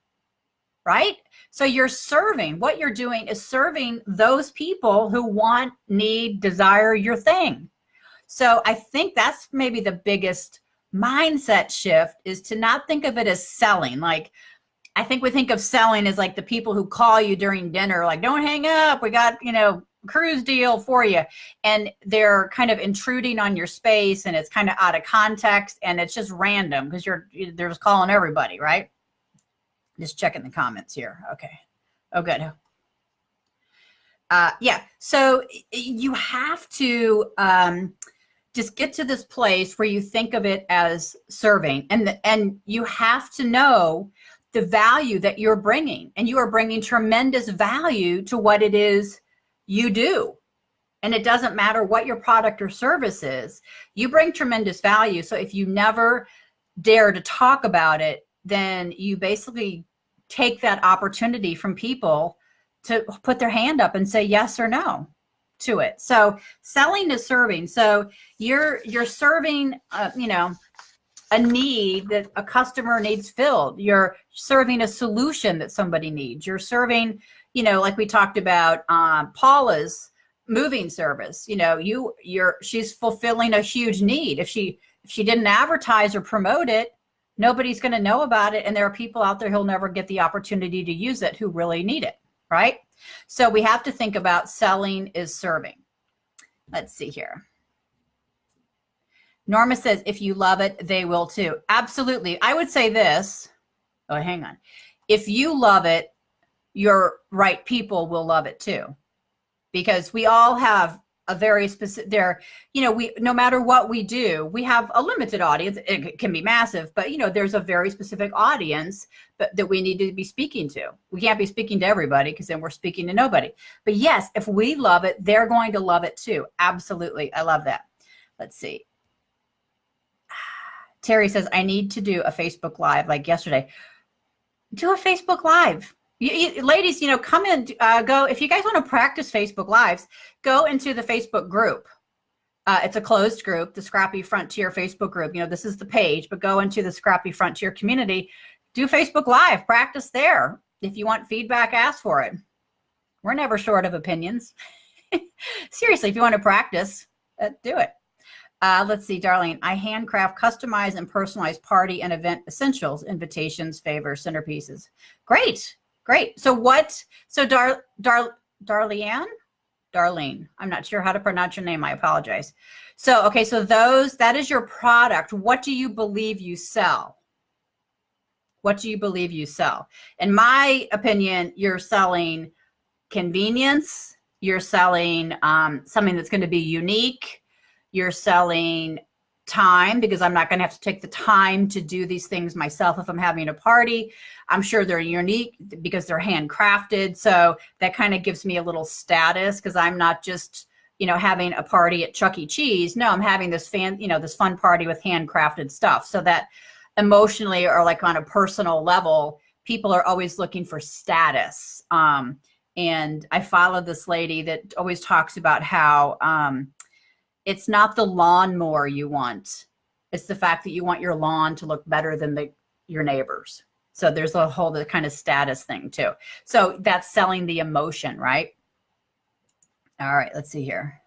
right? So you're serving. What you're doing is serving those people who want, need, desire your thing. So I think that's maybe the biggest mindset shift, is to not think of it as selling. Like, I think we think of selling as like the people who call you during dinner, like, don't hang up, we got, cruise deal for you. And they're kind of intruding on your space, and it's kind of out of context, and it's just random because they're just calling everybody, right? Just checking the comments here. Okay. Oh, good. Yeah. So you have to just get to this place where you think of it as serving, and you have to know the value that you're bringing, and you are bringing tremendous value to what it is you do. And it doesn't matter what your product or service is, you bring tremendous value. So if you never dare to talk about it, then you basically take that opportunity from people to put their hand up and say yes or no to it. So selling is serving. So you're serving, a need that a customer needs filled. You're serving a solution that somebody needs. You're serving, like we talked about, Paula's moving service. She's fulfilling a huge need. If she didn't advertise or promote it, nobody's going to know about it. And there are people out there who'll never get the opportunity to use it who really need it, right? So we have to think about selling is serving. Let's see here. Norma says, if you love it, they will too. Absolutely. I would say this. Oh, hang on. If you love it, your right people will love it too. Because we all have a very specific, no matter what we do, we have a limited audience. It can be massive, but there's a very specific audience that we need to be speaking to. We can't be speaking to everybody because then we're speaking to nobody. But yes, if we love it, they're going to love it too. Absolutely. I love that. Let's see. Terry says, I need to do a Facebook Live like yesterday. Do a Facebook Live. Ladies, come in, go. If you guys want to practice Facebook Lives, go into the Facebook group. It's a closed group, the Scrappy Frontier Facebook group. This is the page, but go into the Scrappy Frontier community. Do Facebook Live. Practice there. If you want feedback, ask for it. We're never short of opinions. Seriously, if you want to practice, do it. Let's see, Darlene. I handcraft, customize, and personalize party and event essentials, invitations, favors, centerpieces. Great. So Darlene, I'm not sure how to pronounce your name. I apologize. So, okay. So that is your product. What do you believe you sell? What do you believe you sell? In my opinion, you're selling convenience. You're selling something that's going to be unique. You're selling time, because I'm not going to have to take the time to do these things myself if I'm having a party. I'm sure they're unique because they're handcrafted. So that kind of gives me a little status, because I'm not just, having a party at Chuck E. Cheese. No, I'm having this this fun party with handcrafted stuff. So that emotionally, or like on a personal level, people are always looking for status. And I follow this lady that always talks about how, it's not the lawnmower you want. It's the fact that you want your lawn to look better than your neighbors. So there's a whole kind of status thing too. So that's selling the emotion, right? All right, let's see here.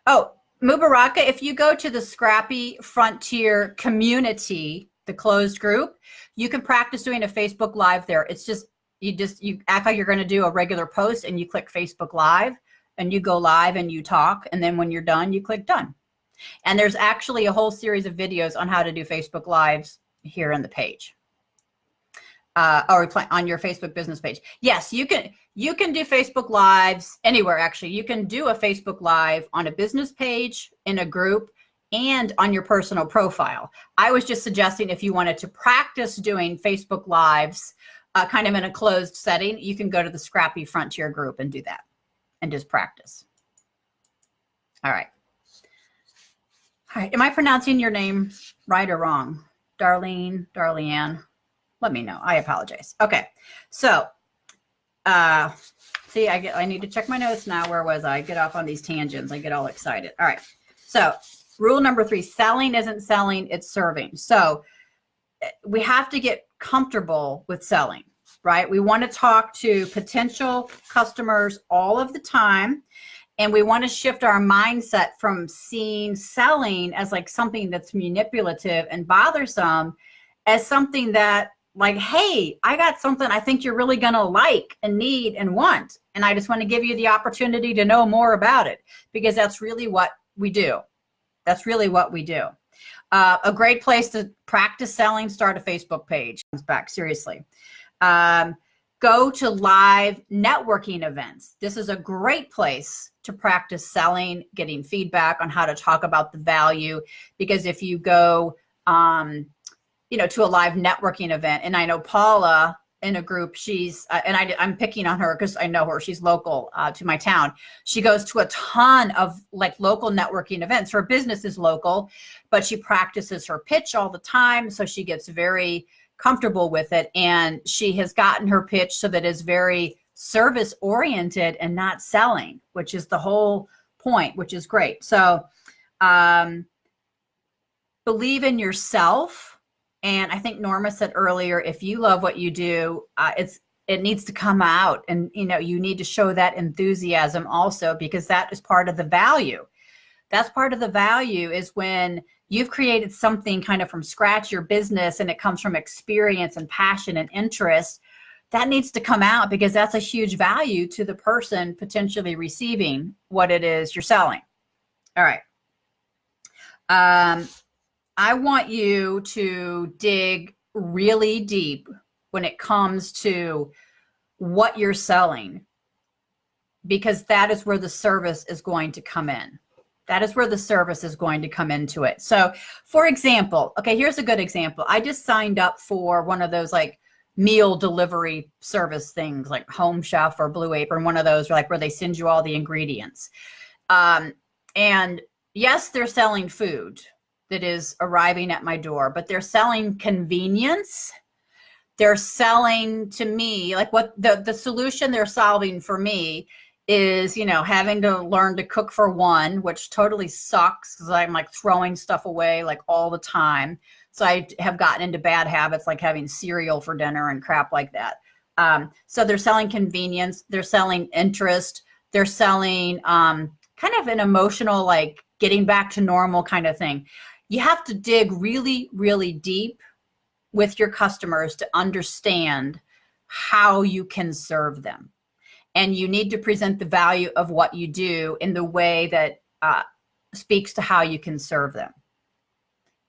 Oh, Mubaraka, if you go to the Scrappy Frontier community, the closed group, you can practice doing a Facebook Live there. It's just, you act like you're going to do a regular post, and you click Facebook Live. And you go live and you talk. And then when you're done, you click done. And there's actually a whole series of videos on how to do Facebook Lives here on the page. Or on your Facebook business page. Yes, you can do Facebook Lives anywhere, actually. You can do a Facebook Live on a business page, in a group, and on your personal profile. I was just suggesting if you wanted to practice doing Facebook Lives kind of in a closed setting, you can go to the Scrappy Frontier group and do that. And just practice. All right. Am I pronouncing your name right or wrong? Darlene, Darleanne? Let me know. I apologize. Okay. So, see, I need to check my notes now. Where was I? Get off on these tangents. I get all excited. All right. So, rule number 3, selling isn't selling, it's serving. So, we have to get comfortable with selling. Right? We want to talk to potential customers all of the time. And we want to shift our mindset from seeing selling as like something that's manipulative and bothersome, as something that like, hey, I got something I think you're really going to like and need and want. And I just want to give you the opportunity to know more about it, because that's really what we do. That's really what we do. A great place to practice selling, start a Facebook page. Back, seriously. Go to live networking events. This is a great place to practice selling, getting feedback on how to talk about the value. Because if you go, to a live networking event, and I know Paula in a group, I'm picking on her because I know her. She's local to my town. She goes to a ton of like local networking events. Her business is local, but she practices her pitch all the time. So she gets very comfortable with it. And she has gotten her pitch so that it's very service oriented and not selling, which is the whole point, which is great. So believe in yourself. And I think Norma said earlier, if you love what you do, it needs to come out, and you need to show that enthusiasm also, because that is part of the value. That's part of the value, is when you've created something kind of from scratch, your business, and it comes from experience and passion and interest. That needs to come out, because that's a huge value to the person potentially receiving what it is you're selling. All right. I want you to dig really deep when it comes to what you're selling, because that is where the service is going to come in. That is where the service is going to come into it. So for example, okay, here's a good example. I just signed up for one of those like meal delivery service things like Home Chef or Blue Apron, one of those like where they send you all the ingredients. And yes, they're selling food that is arriving at my door, but they're selling convenience. They're selling to me, like what the solution they're solving for me is, having to learn to cook for one, which totally sucks because I'm like throwing stuff away like all the time. So I have gotten into bad habits like having cereal for dinner and crap like that. So they're selling convenience. They're selling interest. They're selling kind of an emotional, like getting back to normal kind of thing. You have to dig really, really deep with your customers to understand how you can serve them. And you need to present the value of what you do in the way that speaks to how you can serve them,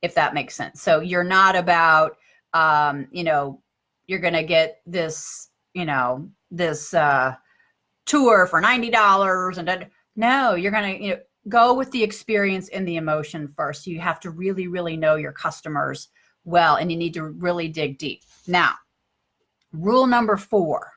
if that makes sense. So you're not about, you're going to get this, this tour for $90 and no, you're going to, go with the experience and the emotion first. You have to really, really know your customers well, and you need to really dig deep. Now, rule number four,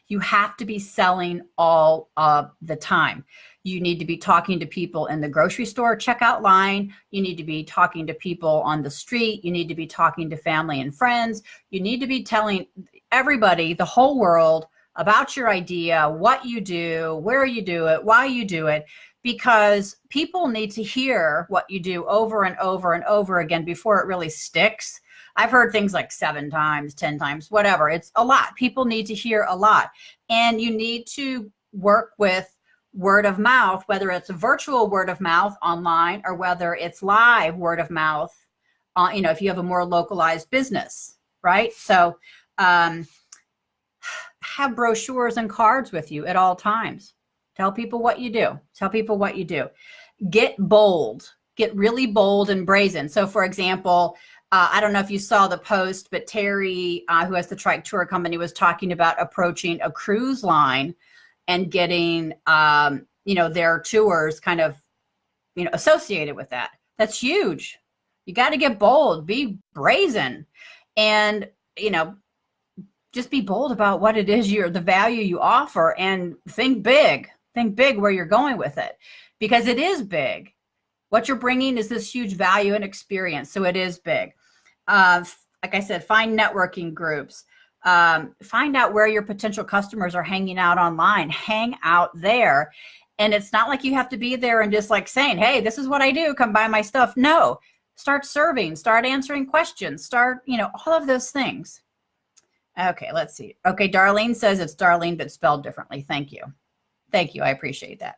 you have to be selling all of the time. You need to be talking to people in the grocery store checkout line. You need to be talking to people on the street. You need to be talking to family and friends. You need to be telling everybody, the whole world, about your idea, what you do, where you do it, why you do it, because people need to hear what you do over and over and over again before it really sticks. I've heard things like 7 times, 10 times, whatever. It's a lot. People need to hear a lot. And you need to work with word of mouth, whether it's a virtual word of mouth online or whether it's live word of mouth, if you have a more localized business, right? So, have brochures and cards with you at all times. Tell people what you do. Get bold. Get really bold and brazen. So for example, I don't know if you saw the post, but Terry, who has the Trike Tour Company, was talking about approaching a cruise line and getting, their tours kind of, associated with that. That's huge. You got to get bold, be brazen, and, just be bold about what it is the value you offer, and think big where you're going with it, because it is big. What you're bringing is this huge value and experience. So it is big. Like I said, find networking groups, find out where your potential customers are hanging out online, hang out there. And it's not like you have to be there and just like saying, hey, this is what I do, come buy my stuff. No, start serving, start answering questions, start, all of those things. Okay, let's see. Okay, Darlene says it's Darlene, but spelled differently. Thank you. I appreciate that.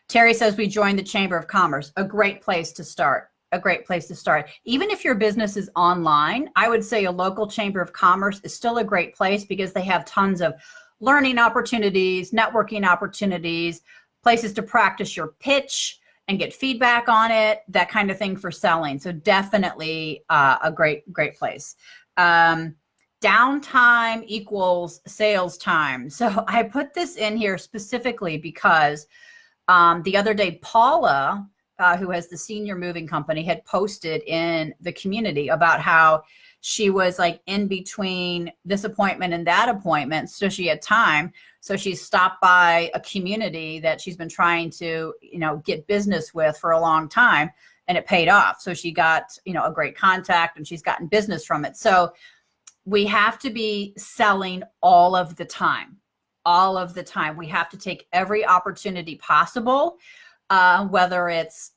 Terry says we joined the Chamber of Commerce. A great place to start. Even if your business is online, I would say a local Chamber of Commerce is still a great place, because they have tons of learning opportunities, networking opportunities, places to practice your pitch and get feedback on it, that kind of thing for selling. So definitely a great place. downtime equals sales time. So I put this in here specifically because the other day, Paula, who has the senior moving company, had posted in the community about how she was like in between this appointment and that appointment. So she had time. So she stopped by a community that she's been trying to, get business with for a long time, and it paid off. So she got, a great contact, and she's gotten business from it. So we have to be selling all of the time. All of the time. We have to take every opportunity possible, whether it's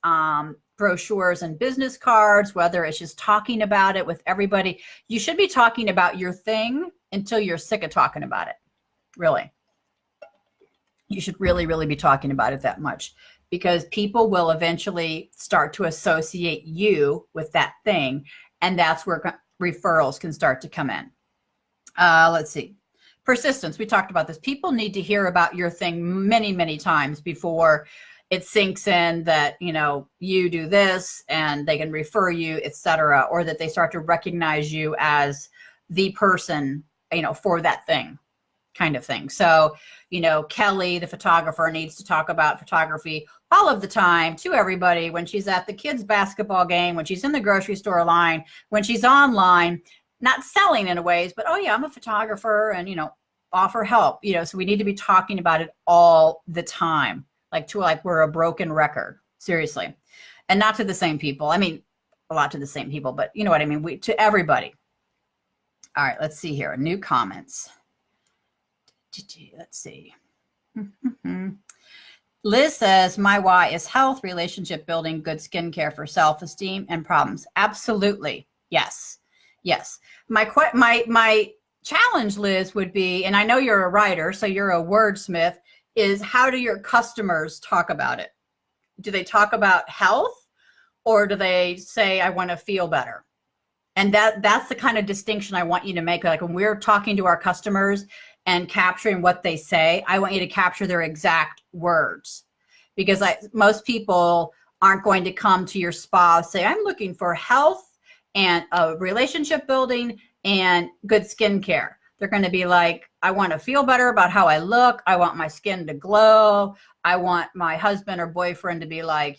brochures and business cards, whether it's just talking about it with everybody. You should be talking about your thing until you're sick of talking about it. Really. You should really, really be talking about it that much, because people will eventually start to associate you with that thing. And that's where referrals can start to come in. Let's see. Persistence. We talked about this. People need to hear about your thing many, many times before it sinks in that, you do this and they can refer you, etc., or that they start to recognize you as the person, for that thing, kind of thing. So, Kelly, the photographer, needs to talk about photography all of the time to everybody, when she's at the kids' basketball game, when she's in the grocery store line, when she's online, not selling in a ways, but, oh yeah, I'm a photographer, and, offer help, so we need to be talking about it all the time, like we're a broken record, seriously. And not to the same people. I mean, a lot to the same people, but you know what I mean? To everybody. All right, let's see here. New comments. Let's see. Liz says, my why is health, relationship building, good skincare for self-esteem and problems. Absolutely. Yes. Yes. My challenge, Liz, would be, and I know you're a writer, so you're a wordsmith, is how do your customers talk about it? Do they talk about health, or do they say, I want to feel better? And that's the kind of distinction I want you to make. Like when we're talking to our customers and capturing what they say, I want you to capture their exact words, because most people aren't going to come to your spa say, I'm looking for health and relationship building and good skincare. They're going to be like, I want to feel better about how I look. I want my skin to glow. I want my husband or boyfriend to be like,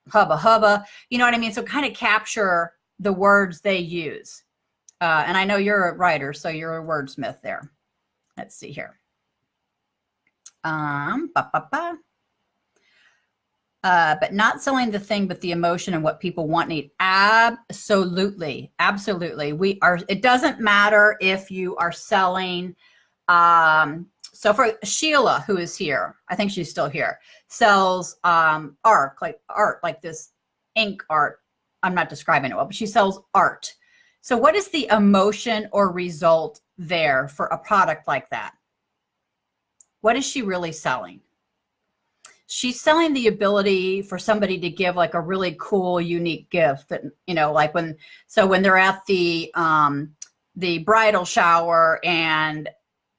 hubba hubba. You know what I mean? So kind of capture the words they use. And I know you're a writer, so you're a wordsmith there. Let's see here. But not selling the thing, but the emotion and what people want, need. Absolutely. Absolutely. It doesn't matter if you are selling. So for Sheila, who is here, I think she's still here, sells art, like this ink art. I'm not describing it well, but she sells art. So what is the emotion or result there for a product like that? What is she really selling? She's selling the ability for somebody to give like a really cool, unique gift that, like when they're at the bridal shower and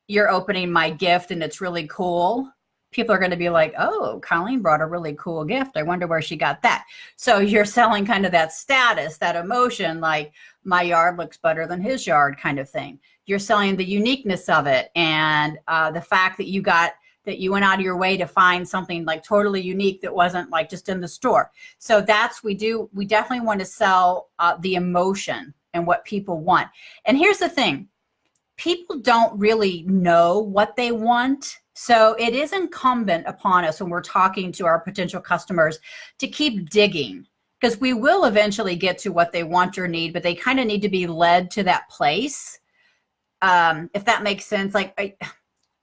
you're opening my gift and it's really cool, people are going to be like, oh, Colleen brought a really cool gift. I wonder where she got that. So you're selling kind of that status, that emotion, like my yard looks better than his yard kind of thing. You're selling the uniqueness of it, and the fact that you went out of your way to find something like totally unique that wasn't like just in the store. So we definitely want to sell the emotion and what people want. And here's the thing, people don't really know what they want. So it is incumbent upon us when we're talking to our potential customers to keep digging, because we will eventually get to what they want or need, but they kind of need to be led to that place. If that makes sense. Like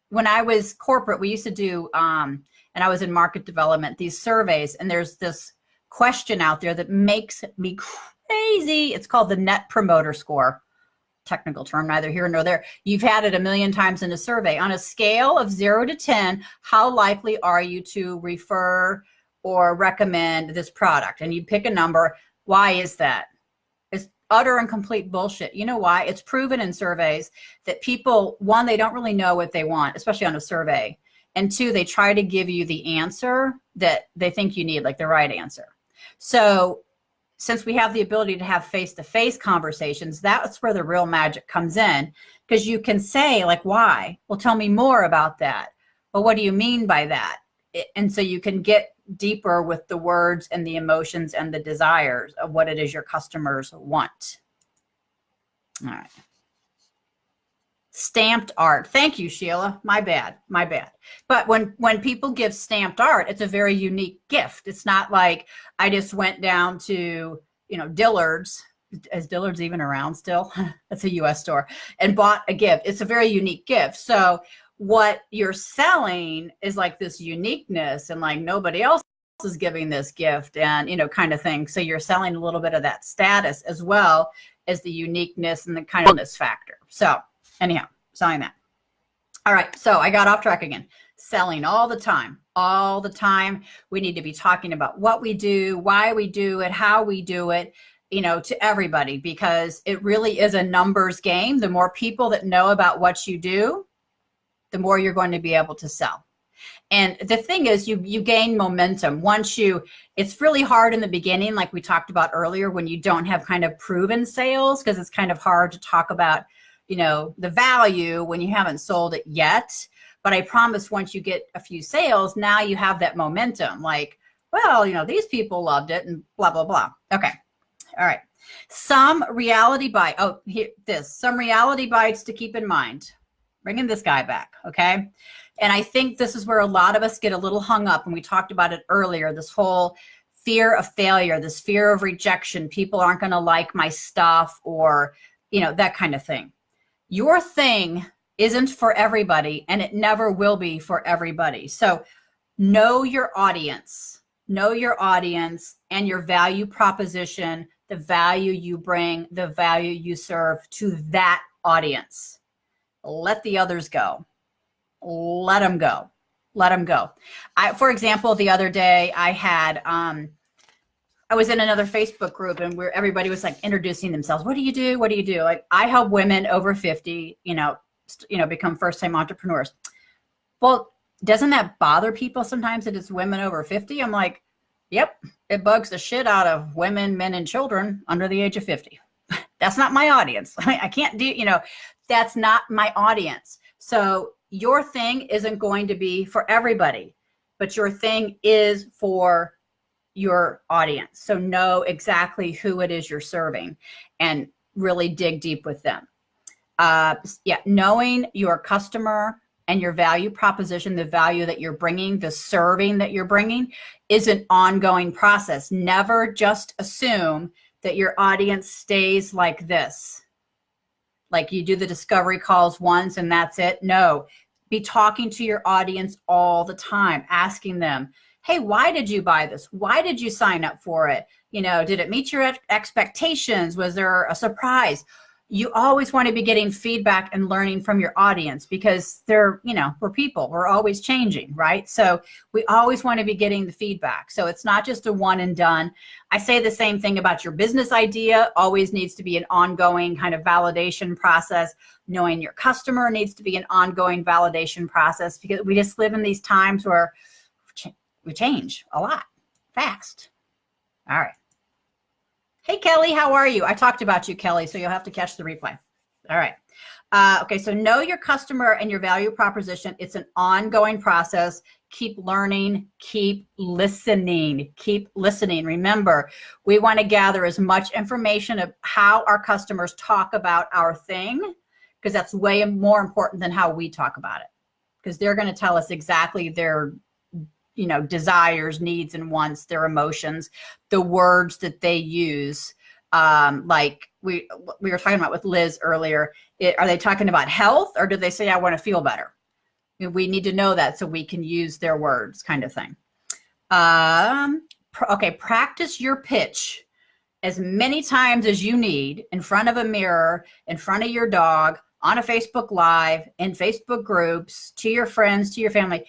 when I was corporate, we used to do, and I was in market development, these surveys, and there's this question out there that makes me crazy. It's called the Net Promoter Score. Technical term, neither here nor there. You've had it a million times in a survey. On a scale of 0 to 10, how likely are you to refer or recommend this product? And you pick a number. Why is that? It's utter and complete bullshit. You know why? It's proven in surveys that people, one, they don't really know what they want, especially on a survey. And two, they try to give you the answer that they think you need, like the right answer. So since we have the ability to have face-to-face conversations, that's where the real magic comes in, because you can say like, why? Well, tell me more about that. But what do you mean by that? And so you can get deeper with the words and the emotions and the desires of what it is your customers want. All right. Stamped art. Thank you, Sheila. My bad. But when people give stamped art, it's a very unique gift. It's not like I just went down to, Dillard's. Is Dillard's even around still? That's a US store. And bought a gift. It's a very unique gift. So what you're selling is like this uniqueness, and like nobody else is giving this gift, and kind of thing. So you're selling a little bit of that status as well as the uniqueness and the kind of this factor. So anyhow, selling that. All right. So I got off track again. Selling all the time. We need to be talking about what we do, why we do it, how we do it, to everybody, because it really is a numbers game. The more people that know about what you do, the more you're going to be able to sell. And the thing is, you gain momentum it's really hard in the beginning, like we talked about earlier, when you don't have kind of proven sales, because it's kind of hard to talk about, the value when you haven't sold it yet. But I promise once you get a few sales, now you have that momentum, like, well, these people loved it and blah, blah, blah. Okay. All right. Some reality bites to keep in mind. Bringing this guy back. Okay. And I think this is where a lot of us get a little hung up. And we talked about it earlier, this whole fear of failure, this fear of rejection. People aren't going to like my stuff, or, that kind of thing. Your thing isn't for everybody, and it never will be for everybody. So know your audience and your value proposition, the value you bring, the value you serve to that audience. Let the others go. Let them go. For example, the other day I had, I was in another Facebook group, and where everybody was like introducing themselves. What do you do? Like, I help women over 50, become first-time entrepreneurs. Well, doesn't that bother people sometimes that it's women over 50? I'm like, yep, it bugs the shit out of women, men, and children under the age of 50. That's not my audience. I can't do, that's not my audience. So your thing isn't going to be for everybody, but your thing is for your audience. So know exactly who it is you're serving and really dig deep with them. Knowing your customer and your value proposition, the value that you're bringing, the serving that you're bringing, is an ongoing process. Never just assume that your audience stays like this. Like you do the discovery calls once and that's it. No, be talking to your audience all the time, asking them, hey, why did you buy this? Why did you sign up for it? Did it meet your expectations? Was there a surprise? You always want to be getting feedback and learning from your audience, because we're people, we're always changing, right? So we always want to be getting the feedback. So it's not just a one and done. I say the same thing about your business idea. Always needs to be an ongoing kind of validation process. Knowing your customer needs to be an ongoing validation process, because we just live in these times where we change a lot fast. All right. Hey, Kelly, how are you? I talked about you, Kelly, so you'll have to catch the replay. All right. Okay, so know your customer and your value proposition. It's an ongoing process. Keep learning, keep listening, Remember, we want to gather as much information of how our customers talk about our thing, because that's way more important than how we talk about it, because they're going to tell us exactly their desires, needs, and wants, their emotions, the words that they use. Like we were talking about with Liz earlier, are they talking about health, or do they say, I want to feel better? We need to know that so we can use their words, kind of thing. Okay, practice your pitch as many times as you need, in front of a mirror, in front of your dog, on a Facebook Live, in Facebook groups, to your friends, to your family,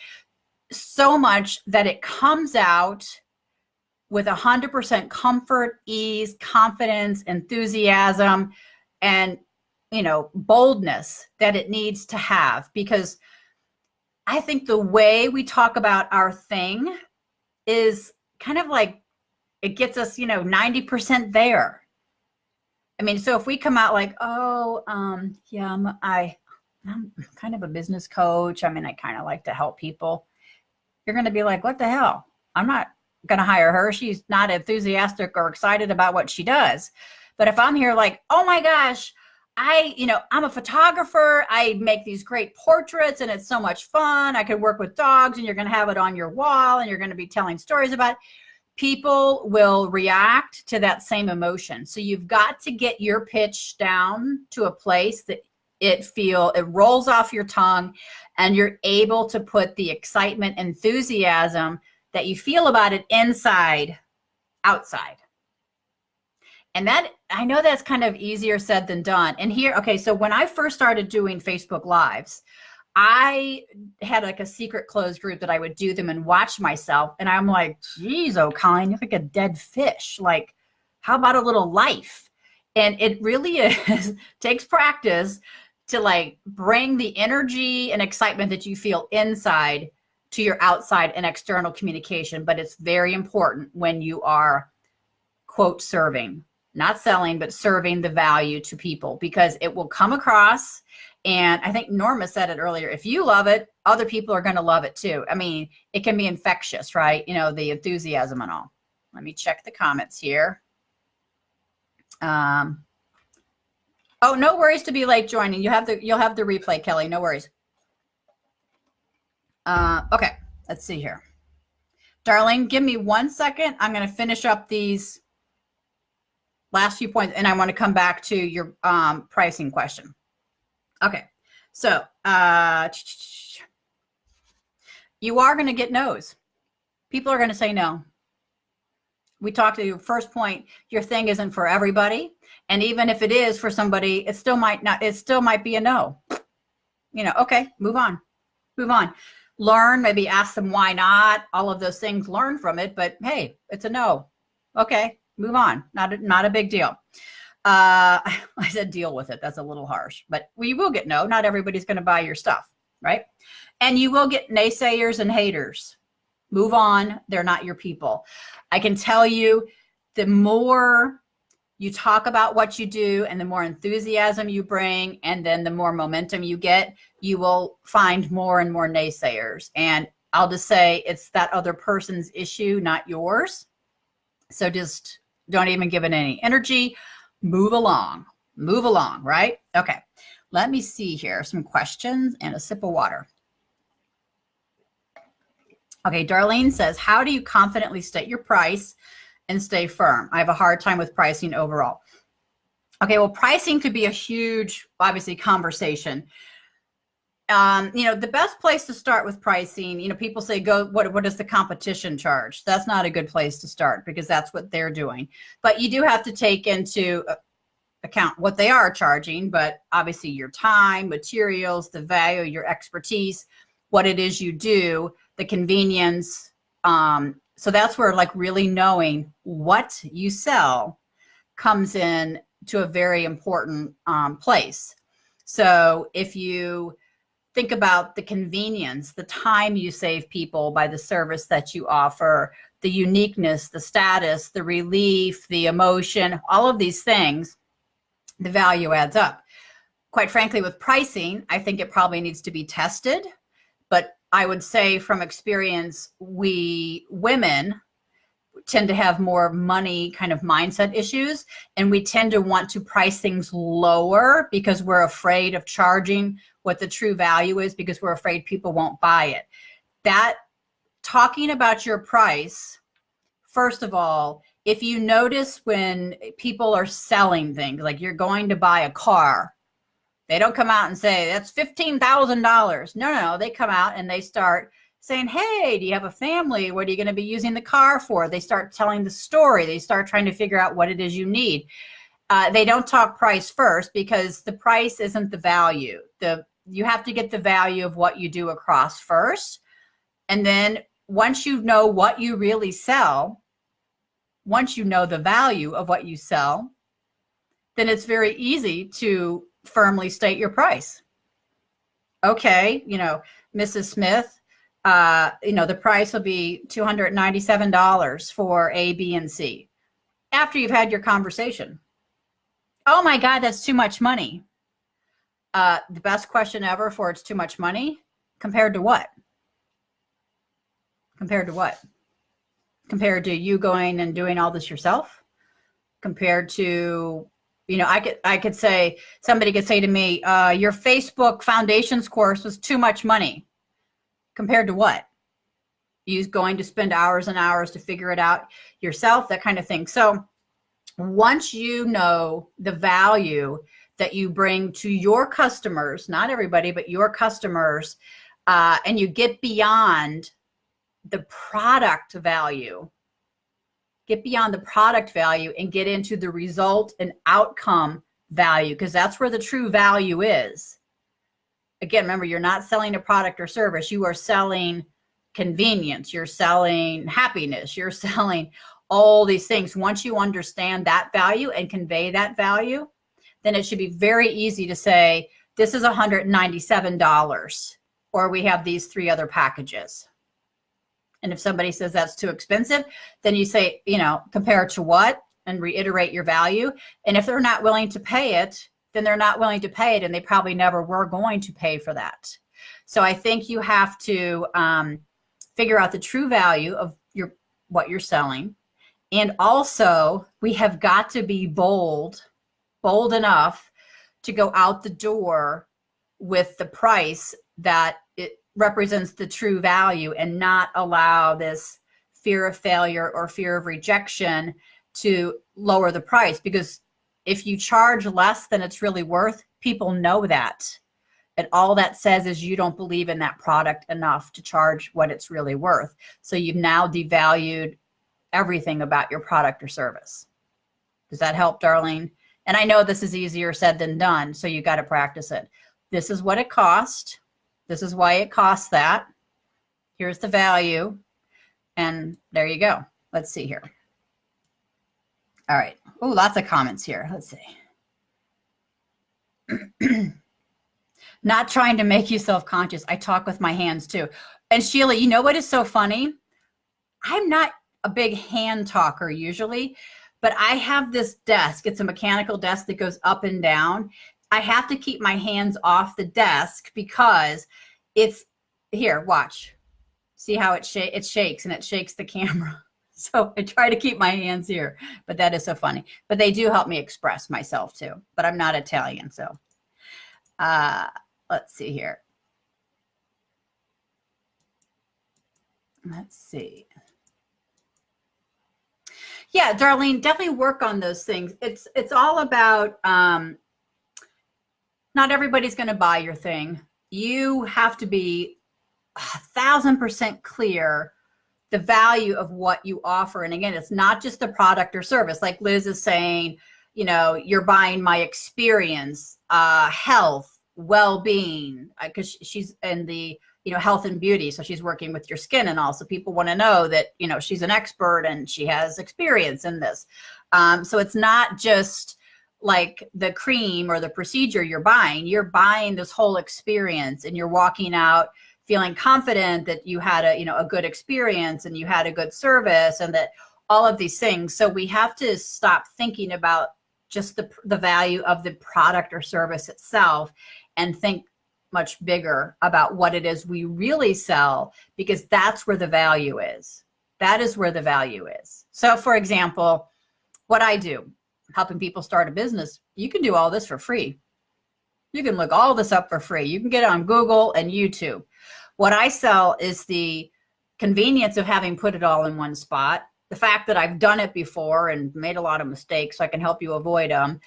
so much that it comes out with 100% comfort, ease, confidence, enthusiasm, and boldness that it needs to have. Because I think the way we talk about our thing is kind of like it gets us, 90% there. I mean, so if we come out like, oh, yeah, I'm kind of a business coach. I mean, I kind of like to help people. You're going to be like, what the hell? I'm not going to hire her. She's not enthusiastic or excited about what she does. But if I'm here like, oh my gosh, I'm a photographer. I make these great portraits and it's so much fun. I could work with dogs and you're going to have it on your wall and you're going to be telling stories about it. People will react to that same emotion. So you've got to get your pitch down to a place that it rolls off your tongue and you're able to put the excitement, enthusiasm that you feel about it inside, outside. And that, I know that's kind of easier said than done. And here, okay, so when I first started doing Facebook Lives, I had like a secret closed group that I would do them and watch myself. And I'm like, geez, oh, Colleen, you're like a dead fish. Like, how about a little life? And it really takes practice to like bring the energy and excitement that you feel inside to your outside and external communication. But it's very important when you are, quote, serving, not selling, but serving the value to people, because it will come across. And I think Norma said it earlier, if you love it, other people are going to love it too. I mean, it can be infectious, right? The enthusiasm and all. Let me check the comments here. Oh, no worries to be late joining. You'll have the replay, Kelly. No worries. Okay, let's see here. Darlene, give me 1 second. I'm going to finish up these last few points, and I want to come back to your pricing question. Okay, so you are going to get no's. People are going to say no. We talked to your first point, your thing isn't for everybody. And even if it is for somebody, it still might be a no. Okay, move on. Learn, maybe ask them why not, all of those things, learn from it, but hey, it's a no. Okay, move on. Not a big deal. I said deal with it. That's a little harsh, but we will get no. Not everybody's going to buy your stuff, right? And you will get naysayers and haters. Move on. They're not your people. I can tell you, the more you talk about what you do and the more enthusiasm you bring, and then the more momentum you get, you will find more and more naysayers. And I'll just say it's that other person's issue, not yours. So just don't even give it any energy. Move along, right? Okay, let me see here. Some questions and a sip of water. Okay, Darlene says, how do you confidently state your price and stay firm? I have a hard time with pricing overall. Okay, well, pricing could be a huge, obviously, conversation. The best place to start with pricing, people say, what does the competition charge? That's not a good place to start, because that's what they're doing. But you do have to take into account what they are charging, but obviously your time, materials, the value, your expertise, what it is you do, the convenience. So that's where like really knowing what you sell comes in to a very important place. So if you think about the convenience, the time you save people by the service that you offer, the uniqueness, the status, the relief, the emotion, all of these things, the value adds up. Quite frankly, with pricing, I think it probably needs to be tested. But I would say from experience, we women tend to have more money kind of mindset issues, and we tend to want to price things lower because we're afraid of charging what the true value is, because we're afraid people won't buy it. That, talking about your price, first of all, if you notice when people are selling things, like you're going to buy a car, they don't come out and say, that's $15,000. No, they come out and they start saying, hey, do you have a family? What are you going to be using the car for? They start telling the story. They start trying to figure out what it is you need. They don't talk price first, because the price isn't the value. You have to get the value of what you do across first. And then once you know what you really sell, once you know the value of what you sell, then it's very easy to firmly state your price. Okay, Mrs. Smith, The price will be $297 for A, B, and C after you've had your conversation. Oh my God, that's too much money. The best question ever for it's too much money compared to what? Compared to what? Compared to you going and doing all this yourself? Compared to, I could say, somebody could say to me, your Facebook foundations course was too much money. Compared to what? You're going to spend hours and hours to figure it out yourself, that kind of thing. So once you know the value that you bring to your customers, not everybody, but your customers, and you get beyond the product value, and get into the result and outcome value, because that's where the true value is. Again, remember, you're not selling a product or service. You are selling convenience. You're selling happiness. You're selling all these things. Once you understand that value and convey that value, then it should be very easy to say, this is $197, or we have these 3 other packages. And if somebody says that's too expensive, then you say, compare to what, and reiterate your value. And if they're not willing to pay it, then they're not willing to pay it, and they probably never were going to pay for that. So I think you have to figure out the true value of what you're selling. And also, we have got to be bold enough to go out the door with the price that it represents the true value, and not allow this fear of failure or fear of rejection to lower the price. Because if you charge less than it's really worth, people know that. And all that says is you don't believe in that product enough to charge what it's really worth. So you've now devalued everything about your product or service. Does that help, Darlene? And I know this is easier said than done, so you got to practice it. This is what it cost. This is why it costs that. Here's the value. And there you go. Let's see here. All right. Oh, lots of comments here. Let's see. Not trying to make you self-conscious. I talk with my hands too. And Sheila, you know what is so funny? I'm not a big hand talker usually, but I have this desk. It's a mechanical desk that goes up and down. I have to keep my hands off the desk because it's here. Watch. See how it shakes, and it shakes the camera. So I try to keep my hands here, but that is so funny. But they do help me express myself too. But I'm not Italian, so let's see here. Let's see. Yeah, Darlene, definitely work on those things. It's all about not everybody's going to buy your thing. You have to be 1,000% clear the value of what you offer. And again, it's not just the product or service. Like Liz is saying, you're buying my experience, health, well-being, because she's in the health and beauty, so she's working with your skin, and also people want to know that she's an expert and she has experience in this. So it's not just like the cream or the procedure you're buying this whole experience, and you're walking out feeling confident that you had a good experience and you had a good service, and that all of these things. So we have to stop thinking about just the value of the product or service itself, and think much bigger about what it is we really sell, because that's where the value is. That is where the value is. So for example, what I do, helping people start a business, you can do all this for free. You can look all this up for free. You can get it on Google and YouTube. What I sell is the convenience of having put it all in one spot, the fact that I've done it before and made a lot of mistakes, so I can help you avoid them.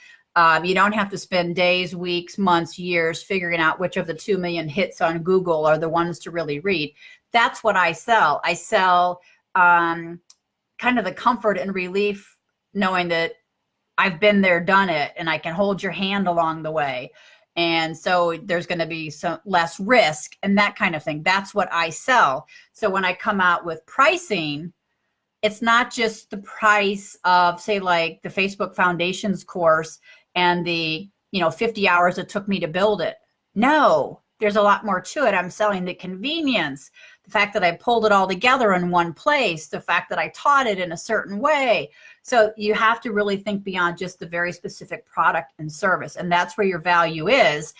You don't have to spend days, weeks, months, years figuring out which of the 2 million hits on Google are the ones to really read. That's what I sell. I sell kind of the comfort and relief knowing that I've been there, done it, and I can hold your hand along the way. And so there's going to be some less risk and that kind of thing. That's what I sell. So when I come out with pricing, it's not just the price of, say, like the Facebook Foundations course and the 50 hours it took me to build it. No, there's a lot more to it. I'm selling the convenience, the fact that I pulled it all together in one place, the fact that I taught it in a certain way. So you have to really think beyond just the very specific product and service. And that's where your value is.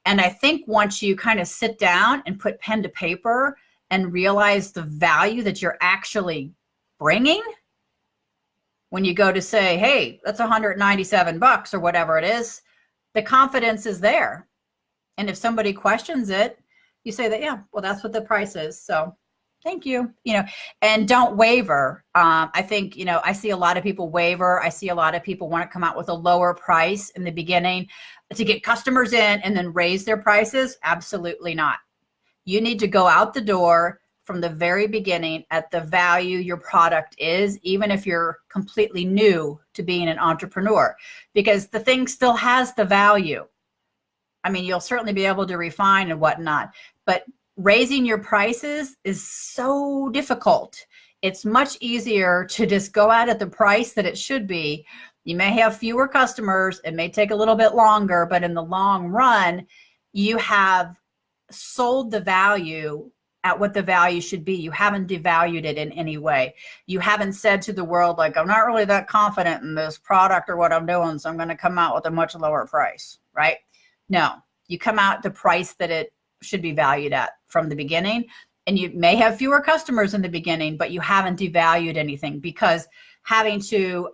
And I think once you kind of sit down and put pen to paper and realize the value that you're actually bringing, when you go to say, hey, that's $197 or whatever it is, the confidence is there. And if somebody questions it, you say that, yeah, well, that's what the price is. So thank you, and don't waver. I think, I see a lot of people waver. I see a lot of people want to come out with a lower price in the beginning to get customers in and then raise their prices. Absolutely not. You need to go out the door from the very beginning at the value your product is, even if you're completely new to being an entrepreneur, because the thing still has the value. I mean, you'll certainly be able to refine and whatnot, but raising your prices is so difficult. It's much easier to just go out at the price that it should be. You may have fewer customers. It may take a little bit longer, but in the long run, you have sold the value at what the value should be. You haven't devalued it in any way. You haven't said to the world, like, I'm not really that confident in this product or what I'm doing, so I'm going to come out with a much lower price, right? No, you come out the price that it should be valued at from the beginning. And you may have fewer customers in the beginning, but you haven't devalued anything, because having to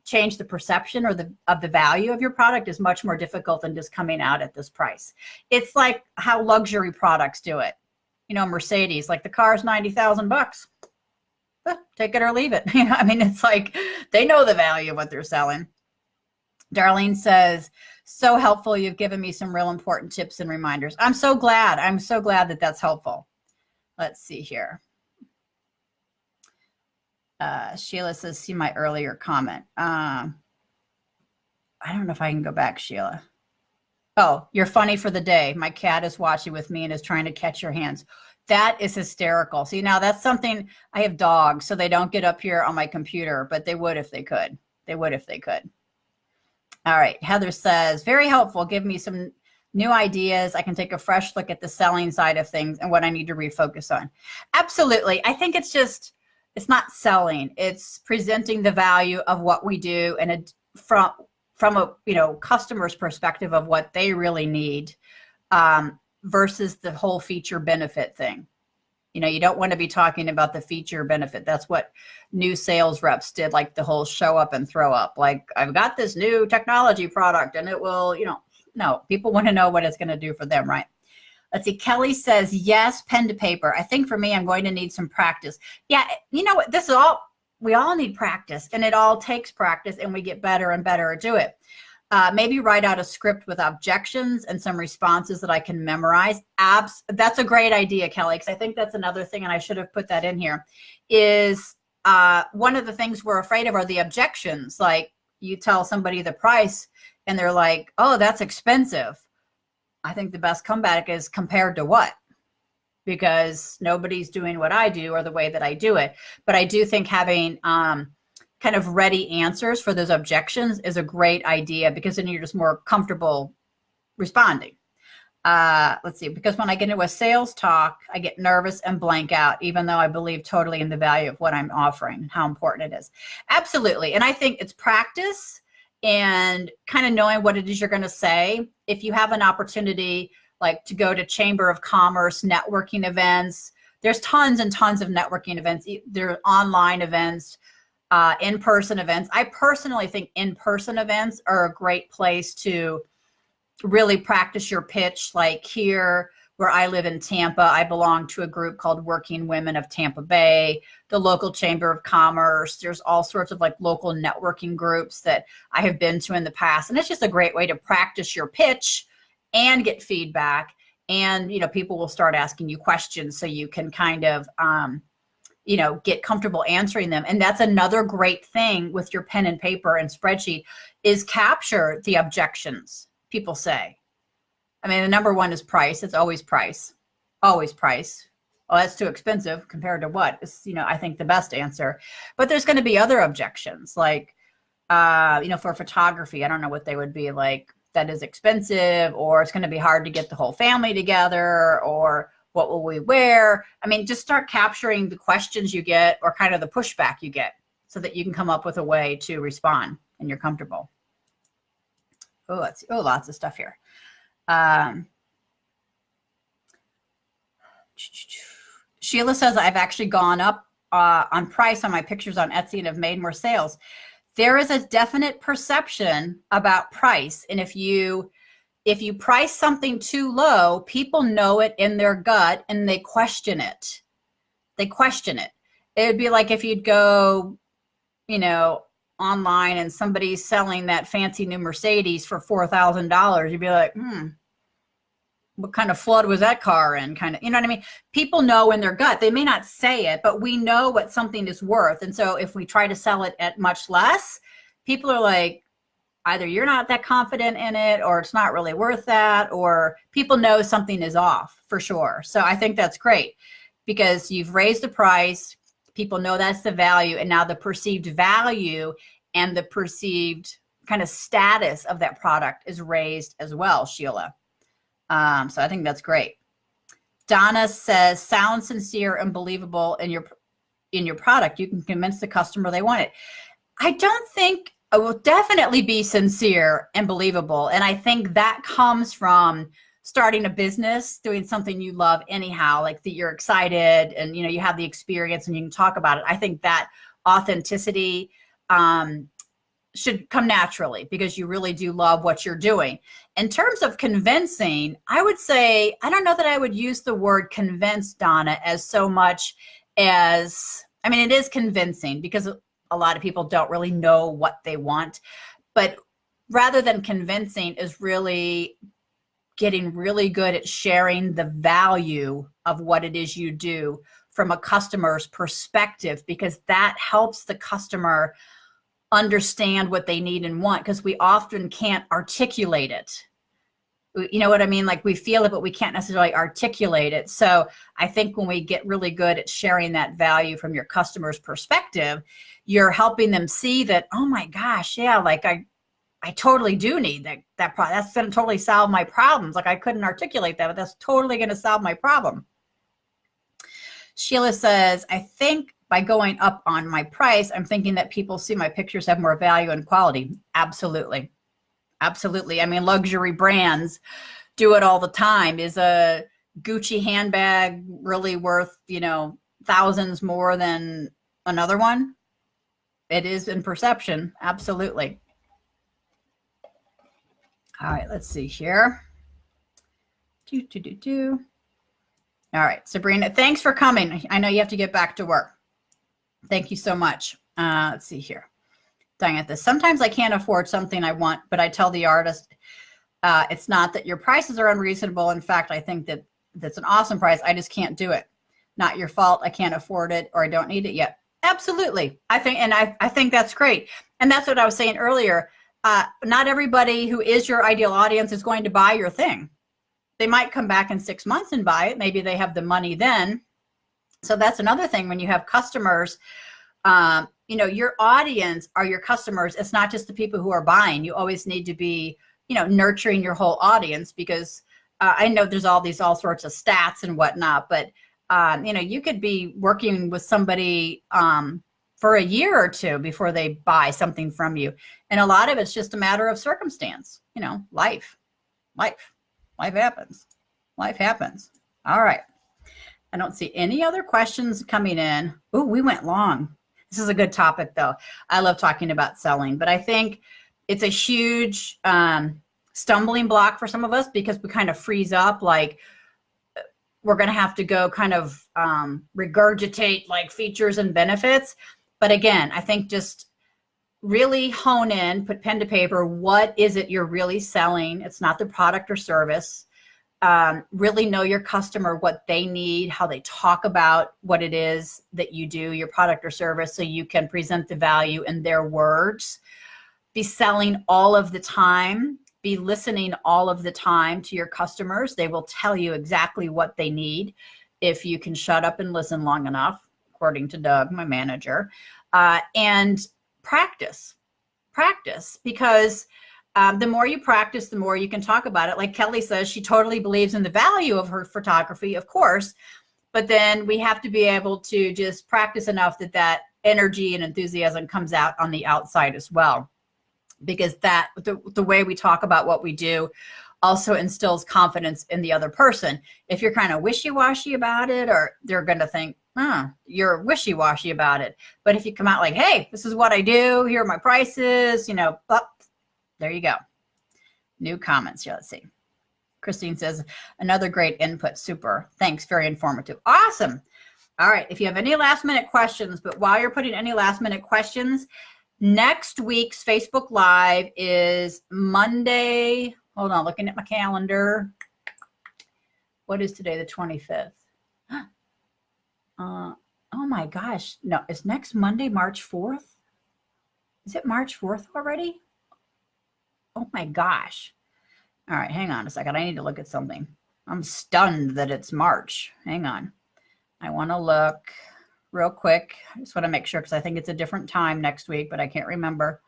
change the perception of the value of your product is much more difficult than just coming out at this price. It's like how luxury products do it. Mercedes, like the car's $90,000. Take it or leave it. I mean, it's like they know the value of what they're selling. Darlene says, so helpful. You've given me some real important tips and reminders. I'm so glad. I'm so glad that that's helpful. Let's see here. Sheila says, see my earlier comment. I don't know if I can go back, Sheila. Oh, you're funny for the day. My cat is watching with me and is trying to catch your hands. That is hysterical. See, now that's something, I have dogs, so they don't get up here on my computer, but they would if they could. They would if they could. All right. Heather says, very helpful. Give me some new ideas. I can take a fresh look at the selling side of things and what I need to refocus on. Absolutely. I think it's not selling. It's presenting the value of what we do, and from a customer's perspective of what they really need, versus the whole feature benefit thing. You don't want to be talking about the feature benefit. That's what new sales reps did, like the whole show up and throw up. Like, I've got this new technology product and it will, no, people want to know what it's going to do for them, right? Let's see. Kelly says, yes, pen to paper. I think for me, I'm going to need some practice. Yeah. What? We all need practice, and it all takes practice, and we get better and better at do it. Maybe write out a script with objections and some responses that I can memorize. That's a great idea, Kelly, because I think that's another thing, and I should have put that in here, is one of the things we're afraid of are the objections. Like, you tell somebody the price, and they're like, oh, that's expensive. I think the best comeback is compared to what? Because nobody's doing what I do or the way that I do it. But I do think having kind of ready answers for those objections is a great idea, because then you're just more comfortable responding. Let's see, because when I get into a sales talk, I get nervous and blank out, even though I believe totally in the value of what I'm offering and how important it is. Absolutely. And I think it's practice and kind of knowing what it is you're going to say. If you have an opportunity, like to go to Chamber of Commerce networking events, there's tons and tons of networking events. There are online events, in-person events. I personally think in-person events are a great place to really practice your pitch. Like here, where I live in Tampa, I belong to a group called Working Women of Tampa Bay, the local Chamber of Commerce. There's all sorts of like local networking groups that I have been to in the past. And it's just a great way to practice your pitch and get feedback. And, people will start asking you questions, so you can kind of, get comfortable answering them. And that's another great thing with your pen and paper and spreadsheet, is capture the objections people say. I mean, the number one is price. It's always price, always price. Oh, that's too expensive compared to what? It's, I think the best answer. But there's going to be other objections, like, for photography, I don't know what they would be, like, that is expensive, or it's going to be hard to get the whole family together, or what will we wear? I mean, just start capturing the questions you get or kind of the pushback you get so that you can come up with a way to respond and you're comfortable. Oh, let's see. Oh, lots of stuff here. Sheila says, I've actually gone up on price on my pictures on Etsy and have made more sales. There is a definite perception about price. And if you price something too low, people know it in their gut and they question it. They question it. It would be like if you'd go, online and somebody's selling that fancy new Mercedes for $4,000. You'd be like, what kind of flood was that car in? Kind of, you know what I mean? People know in their gut. They may not say it, but we know what something is worth. And so if we try to sell it at much less, people are like, either you're not that confident in it, or it's not really worth that, or people know something is off for sure. So I think that's great because you've raised the price. People know that's the value. And now the perceived value and the perceived kind of status of that product is raised as well, Sheila. So I think that's great. Donna says, sound sincere and believable in your product. You can convince the customer they want it. I don't think it will definitely be sincere and believable. And I think that comes from starting a business, doing something you love anyhow, like that you're excited and, you have the experience and you can talk about it. I think that authenticity should come naturally because you really do love what you're doing. In terms of convincing, I would say, I don't know that I would use the word convince, Donna, as so much as, it is convincing because a lot of people don't really know what they want, but rather than convincing is really getting really good at sharing the value of what it is you do from a customer's perspective, because that helps the customer understand what they need and want, because we often can't articulate it. You know what I mean? Like we feel it, but we can't necessarily articulate it. So I think when we get really good at sharing that value from your customer's perspective, you're helping them see that, oh my gosh, yeah, like I totally do need that product. That's going to totally solve my problems. Like I couldn't articulate that, but that's totally going to solve my problem. Sheila says, I think by going up on my price, I'm thinking that people see my pictures have more value and quality. Absolutely. Absolutely. Luxury brands do it all the time. Is a Gucci handbag really worth, thousands more than another one? It is in perception. Absolutely. All right, let's see here. All right, Sabrina, thanks for coming. I know you have to get back to work. Thank you so much. Let's see here. Diana, sometimes I can't afford something I want, but I tell the artist, it's not that your prices are unreasonable. In fact, I think that that's an awesome price. I just can't do it. Not your fault. I can't afford it, or I don't need it yet. Absolutely. I think that's great. And that's what I was saying earlier. Not everybody who is your ideal audience is going to buy your thing. They might come back in 6 months and buy it. Maybe they have the money then. So that's another thing when you have customers, your audience are your customers. It's not just the people who are buying. You always need to be, nurturing your whole audience, because I know there's all sorts of stats and whatnot, but you could be working with somebody for a year or two before they buy something from you. And a lot of it's just a matter of circumstance, life happens. Life happens. All right. I don't see any other questions coming in. Oh, we went long. This is a good topic though. I love talking about selling, but I think it's a huge stumbling block for some of us because we kind of freeze up, like we're going to have to go kind of regurgitate like features and benefits. But again, I think just really hone in, put pen to paper. What is it you're really selling? It's not the product or service. Really know your customer, what they need, how they talk about what it is that you do, your product or service, so you can present the value in their words. Be selling all of the time. Be listening all of the time to your customers. They will tell you exactly what they need if you can shut up and listen long enough, according to Doug, my manager. And practice, because the more you practice, the more you can talk about it. Like Kelly says, she totally believes in the value of her photography, of course, but then we have to be able to just practice enough that that energy and enthusiasm comes out on the outside as well. Because that the way we talk about what we do also instills confidence in the other person. If you're kind of wishy-washy about it, or they're going to think, you're wishy-washy about it. But if you come out like, hey, this is what I do, here are my prices, you know, there you go. New comments here. Let's see. Christine says, another great input. Super. Thanks. Very informative. Awesome. All right. If you have any last minute questions, but while you're putting any last minute questions, next week's Facebook Live is Monday. Hold on, looking at my calendar. What is today, the 25th? Oh my gosh. No, it's next Monday, March 4th. Is it March 4th already? Oh my gosh. All right, hang on a second. I need to look at something. I'm stunned that it's March. Hang on. I want to look real quick. I just want to make sure because I think it's a different time next week, but I can't remember.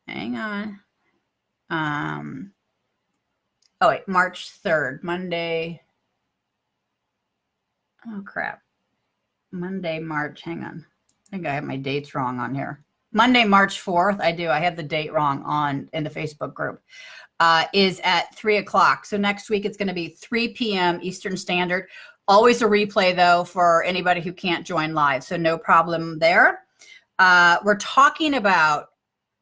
Hang on. Oh wait, March 3rd, Monday. Oh crap. Monday, March. Hang on. I think I have my dates wrong on here. Monday, March 4th. I do. I have the date wrong in the Facebook group. Is at 3 o'clock. So next week it's going to be 3 p.m. Eastern Standard. Always a replay though for anybody who can't join live. So no problem there. We're talking about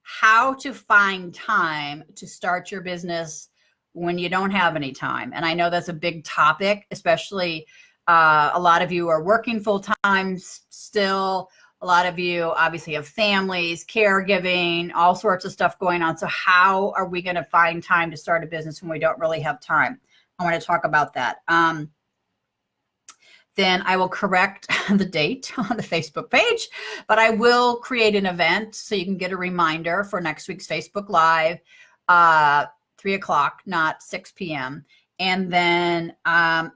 how to find time to start your business when you don't have any time. And I know that's a big topic, especially a lot of you are working full time still. A lot of you obviously have families, caregiving, all sorts of stuff going on. So how are we going to find time to start a business when we don't really have time? I want to talk about that. Then I will correct the date on the Facebook page, but I will create an event so you can get a reminder for next week's Facebook Live, 3 o'clock, not 6 p.m. And then, I'm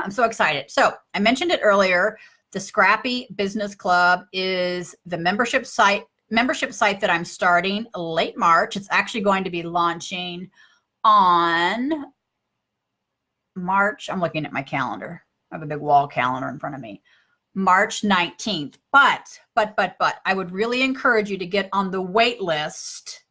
so excited. So I mentioned it earlier. The Scrappy Business Club is the membership site that I'm starting late March. It's actually going to be launching on March. I'm looking at my calendar. I have a big wall calendar in front of me. March 19th. But I would really encourage you to get on the wait list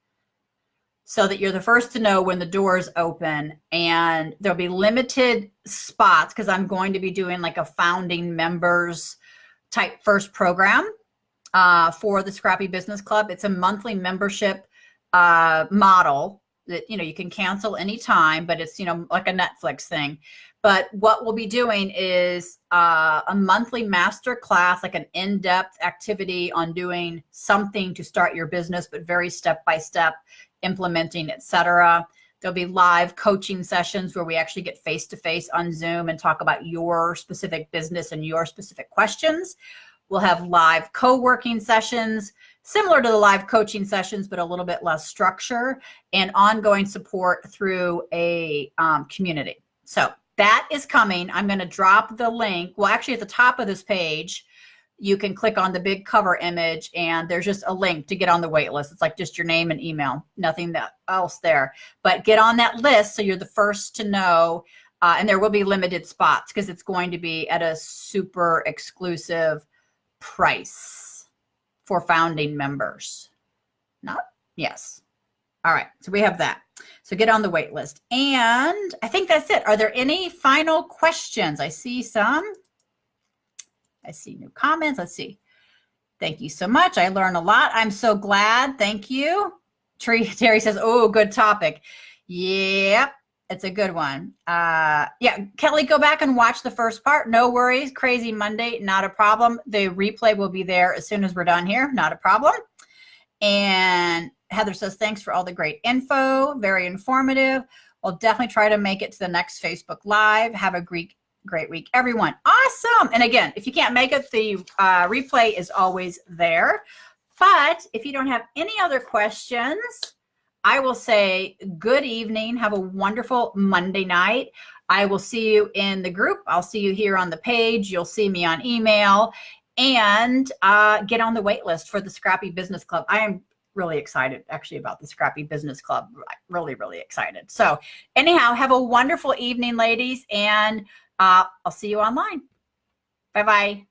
so that you're the first to know when the doors open, and there'll be limited spots because I'm going to be doing like a founding members type first program for the Scrappy Business Club. It's a monthly membership model that, you can cancel anytime, but it's, like a Netflix thing. But what we'll be doing is a monthly master class, like an in-depth activity on doing something to start your business, but very step-by-step implementing, etc. There'll be live coaching sessions where we actually get face-to-face on Zoom and talk about your specific business and your specific questions. We'll have live co-working sessions, similar to the live coaching sessions, but a little bit less structure, and ongoing support through a community. So that is coming. I'm going to drop the link. Well, actually at the top of this page, you can click on the big cover image and there's just a link to get on the wait list. It's like just your name and email, nothing else there. But get on that list so you're the first to know. And there will be limited spots because it's going to be at a super exclusive price for founding members. Yes. All right. So we have that. So get on the wait list. And I think that's it. Are there any final questions? I see some. I see new comments. Let's see. Thank you so much. I learned a lot. I'm so glad. Thank you. Terry says, oh, good topic. Yep. It's a good one. Yeah. Kelly, go back and watch the first part. No worries. Crazy Monday. Not a problem. The replay will be there as soon as we're done here. Not a problem. And Heather says, thanks for all the great info. Very informative. We'll definitely try to make it to the next Facebook Live. Have a great week, everyone. Awesome. And again, if you can't make it, the replay is always there. But if you don't have any other questions, I will say good evening. Have a wonderful Monday night. I will see you in the group. I'll see you here on the page. You'll see me on email, and get on the wait list for the Scrappy Business Club. I am really excited actually about the Scrappy Business Club. Really, really excited. So anyhow, have a wonderful evening, ladies, and I'll see you online. Bye-bye.